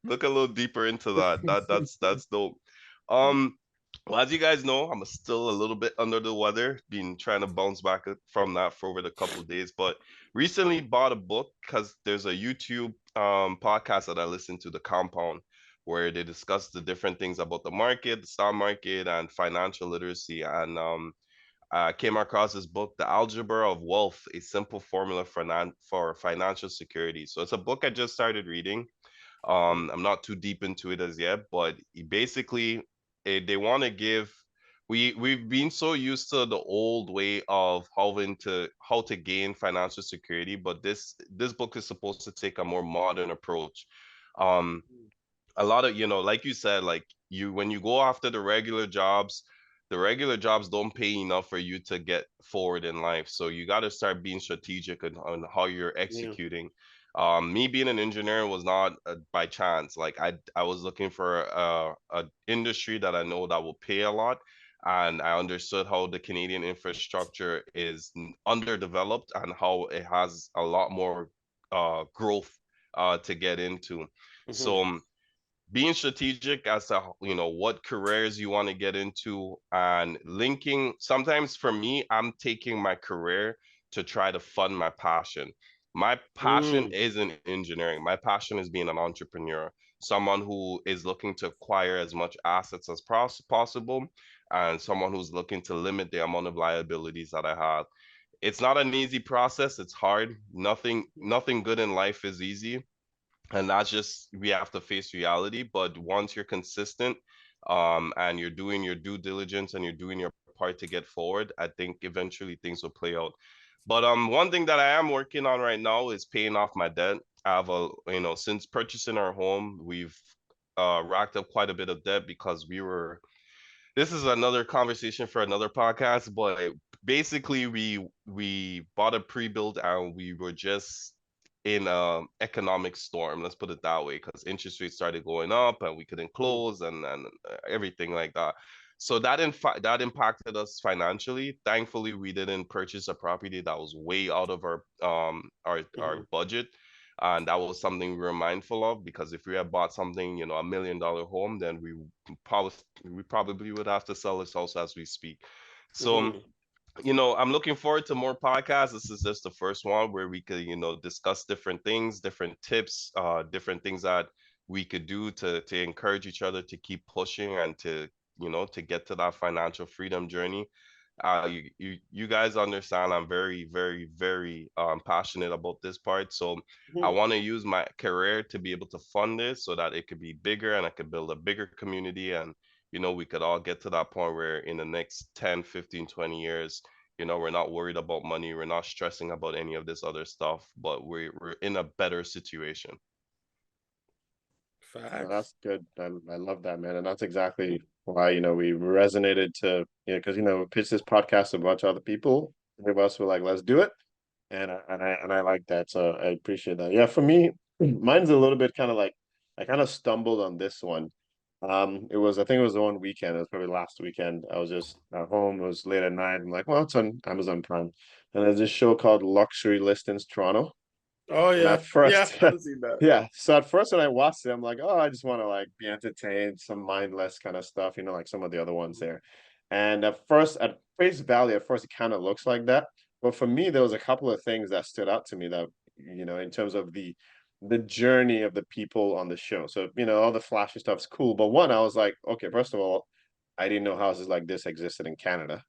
Look a little deeper into that. That's dope. Um, well, as you guys know, I'm still a little bit under the weather, been trying to bounce back from that for over the couple of days, but recently bought a book because there's a YouTube podcast that I listen to, The Compound, where they discuss the different things about the market, the stock market, and financial literacy. And I came across this book, The Algebra of Wealth, A Simple Formula for Financial Security. So it's a book I just started reading. I'm not too deep into it as yet, but basically they want to give we've been so used to the old way of how to gain financial security, but this book is supposed to take a more modern approach. Um, a lot of, like you said, like when you go after the regular jobs don't pay enough for you to get forward in life. So you got to start being strategic on how you're executing. Me being an engineer was not by chance. Like I was looking for a industry that I know that will pay a lot, and I understood how the Canadian infrastructure is underdeveloped and how it has a lot more growth to get into. Mm-hmm. So being strategic as to what careers you want to get into, and linking, sometimes for me, I'm taking my career to try to fund my passion. My passion isn't engineering. My passion is being an entrepreneur, someone who is looking to acquire as much assets as possible, and someone who's looking to limit the amount of liabilities that I have. It's not an easy process. It's hard. Nothing good in life is easy, and that's just, we have to face reality. But once you're consistent, and you're doing your due diligence and you're doing your part to get forward, I think eventually things will play out. But one thing that I am working on right now is paying off my debt. I have a, you know, since purchasing our home, we've racked up quite a bit of debt because we were, this is another conversation for another podcast, but basically we bought a pre-built and we were just in a economic storm, let's put it that way, because interest rates started going up and we couldn't close and everything like that. So that in fact that impacted us financially. Thankfully, we didn't purchase a property that was way out of our budget. And that was something we were mindful of, because if we had bought something, you know, $1 million home, then probably we probably would have to sell this house as we speak. So, you know, I'm looking forward to more podcasts. This is just the first one where we could, you know, discuss different things, different tips, different things that we could do to encourage each other to keep pushing and to, you know, to get to that financial freedom journey. You guys understand I'm very, very, very passionate about this part. So I want to use my career to be able to fund this so that it could be bigger and I could build a bigger community, and you know, we could all get to that point where in the next 10, 15, 20 years, you know, we're not worried about money, we're not stressing about any of this other stuff, but we're in a better situation. Well, Facts. that's good. I love that, man. And that's exactly why, you know, we resonated to, you know, because, you know, we pitched this podcast to a bunch of other people. Three of us were like, let's do it. And I like that. So I appreciate that. Yeah, for me, mine's a little bit kind of like, I kind of stumbled on this one. I think it was the one weekend. It was probably last weekend. I was just at home. It was late at night. I'm like, well, it's on Amazon Prime. And there's this show called Luxury Listings Toronto. Oh And yeah, at yeah, first, I've seen that. yeah. So at first when I watched it, I'm like, oh, I just want to like be entertained, some mindless kind of stuff, you know, like some of the other ones there. And at first, at face value, at first it kind of looks like that. But for me, there was a couple of things that stood out to me that, you know, in terms of the journey of the people on the show. So, you know, all the flashy stuff's cool. But one, I was like, okay, first of all, I didn't know houses like this existed in Canada,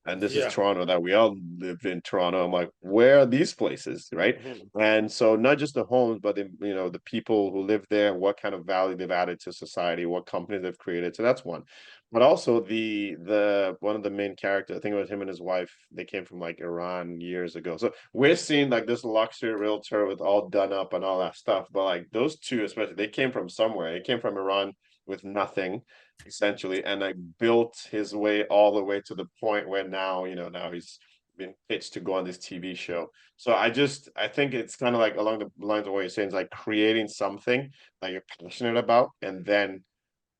and this is Yeah. Toronto, that we all live in Toronto. I'm like, where are these places, right? And so not just the homes, but the, you know, the people who live there, what kind of value they've added to society, what companies they've created. So that's one. But also the one of the main characters, I think it was him and his wife, they came from like Iran years ago. So we're seeing like this luxury realtor with all done up and all that stuff. But like those two, especially, they came from somewhere. They came from Iran with nothing essentially, and like built his way all the way to the point where now, you know, now he's been pitched to go on this TV show. So I think it's kind of like along the lines of what you're saying, is like creating something that you're passionate about, and then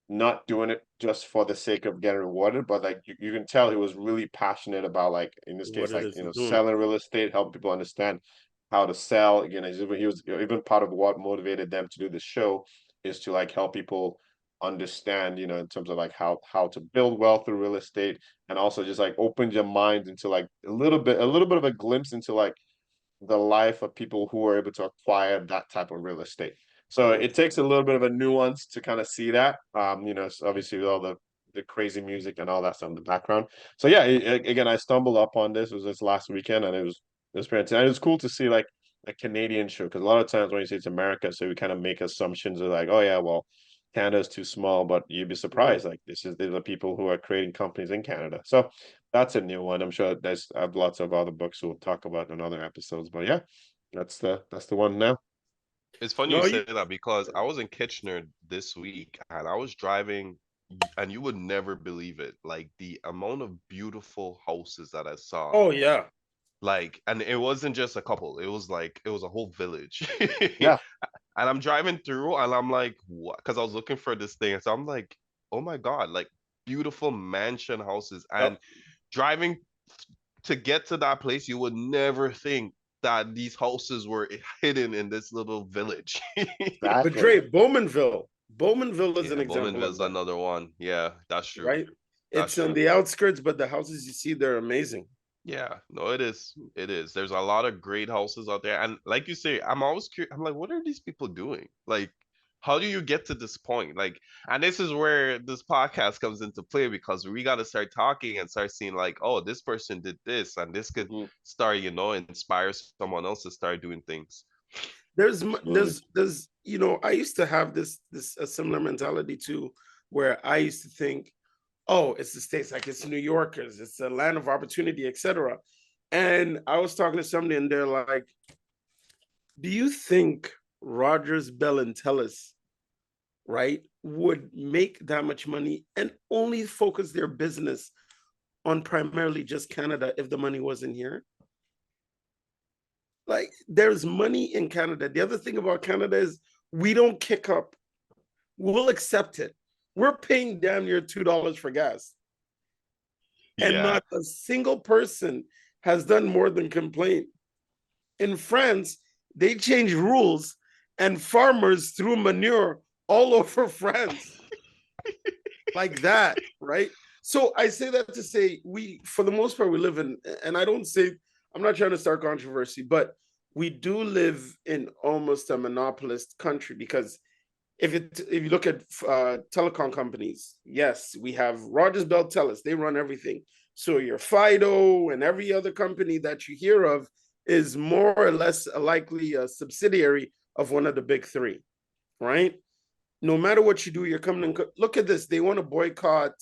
not doing it just for the sake of getting rewarded, but like you can tell he was really passionate about, like in this What case, it like, is you know, doing. selling real estate, helping people understand how to sell. Again, he was, you know, even part of what motivated them to do the show is to like help people understand, you know, in terms of like how to build wealth through real estate, and also just like open your mind into like a little bit of a glimpse into like the life of people who are able to acquire that type of real estate. So it takes a little bit of a nuance to kind of see that. You know, obviously with all the crazy music and all that stuff in the background. So yeah, again, I stumbled up on this. It was this last weekend, and it was fantastic. And it was cool to see like a Canadian show, because a lot of times when you say it's America, so we kind of make assumptions of like, oh yeah, well, Canada's too small, but you'd be surprised. Like these are people who are creating companies in Canada. So that's a new one. I'm sure there's I have lots of other books we'll talk about in other episodes. But yeah, that's the one now. It's funny you No, you. say that because I was in Kitchener this week and I was driving, and you would never believe it. Like the amount of beautiful houses that I saw. Oh yeah. Like, and it wasn't just a couple, it was a whole village. Yeah, And I'm driving through and I'm like, what? Because I was looking for this thing. So I'm like, oh my God, like beautiful mansion houses. And Yep. driving to get to that place, you would never think that these houses were hidden in this little village. But exactly. Dre, Bowmanville is an Yeah, example of Bowmanville's that, another one. Yeah, that's true. right? That's It's on true. the outskirts, but the houses you see, they're amazing. Yeah, no, it is. It is. There's a lot of great houses out there. And like you say, I'm always curious. I'm like, what are these people doing? Like, how do you get to this point? Like, and this is where this podcast comes into play, because we got to start talking and start seeing like, oh, this person did this, and this could Mhm. start, you know, inspire someone else to start doing things. Absolutely. You know, I used to have this a similar mentality too, where I used to think, oh, it's the States, like it's New Yorkers, it's a land of opportunity, etc. And I was talking to somebody, and they're like, "Do you think Rogers, Bell, and Telus, right, would make that much money and only focus their business on primarily just Canada if the money wasn't here?" Like, there's money in Canada. The other thing about Canada is we don't kick up. We'll accept it. We're paying damn near $2 for gas. And Yeah. not a single person has done more than complain. In France, they changed rules and farmers threw manure all over France. Like that, right? So I say that to say we, for the most part, we live in, and I don't say, I'm not trying to start controversy, but we do live in almost a monopolist country because if you look at telecom companies, yes, we have Rogers Bell Telus, they run everything. So your Fido and every other company that you hear of is more or less likely a subsidiary of one of the big three, right? No matter what you do, you're coming in. Look at this. They want to boycott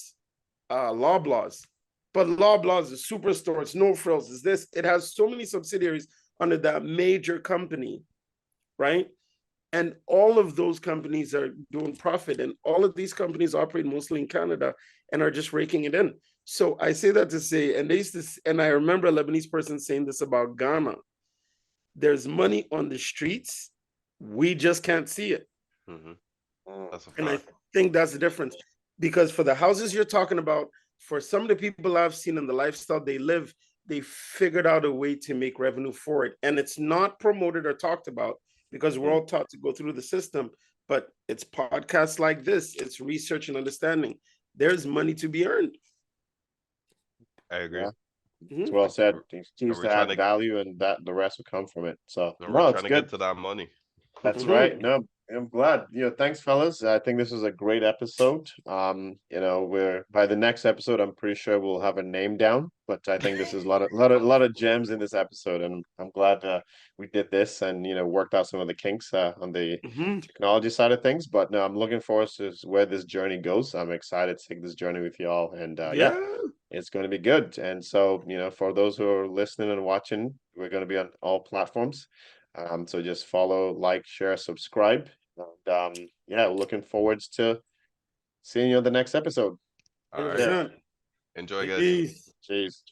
Loblaws, but Loblaws is Superstore, it's No Frills, is this. It has so many subsidiaries under that major company, right? And all of those companies are doing profit, and all of these companies operate mostly in Canada and are just raking it in. So I say that to say, and they used to, and I remember a Lebanese person saying this about Ghana. There's money on the streets, we just can't see it. Mm-hmm. Mm. That's a And I fact. think that's the difference. Because for the houses you're talking about, for some of the people I've seen in the lifestyle they live, they figured out a way to make revenue for it. And it's not promoted or talked about because we're Mhm. all taught to go through the system. But it's podcasts like this, it's research and understanding. There's money to be earned. I agree. Yeah, it's Mhm. well said. We're- He And continues we're to trying add to value, and that the rest will come from it. So and we're no, it's trying to get good. to that money. That's Mhm. right. No, I'm glad. Thanks, fellas. I think this was a great episode. We're by the next episode, I'm pretty sure we'll have a name down. But I think this is a lot of gems in this episode, and I'm glad we did this and worked out some of the kinks on the Mhm. technology side of things. But no, I'm looking forward to where this journey goes. I'm excited to take this journey with y'all, and yeah, Yeah. it's going to be good. And so, for those who are listening and watching, we're going to be on all platforms. So just follow, like, share, subscribe. And yeah, looking forward to seeing you on the next episode. All Take right. care. 100%. Enjoy, guys. Peace. Cheers.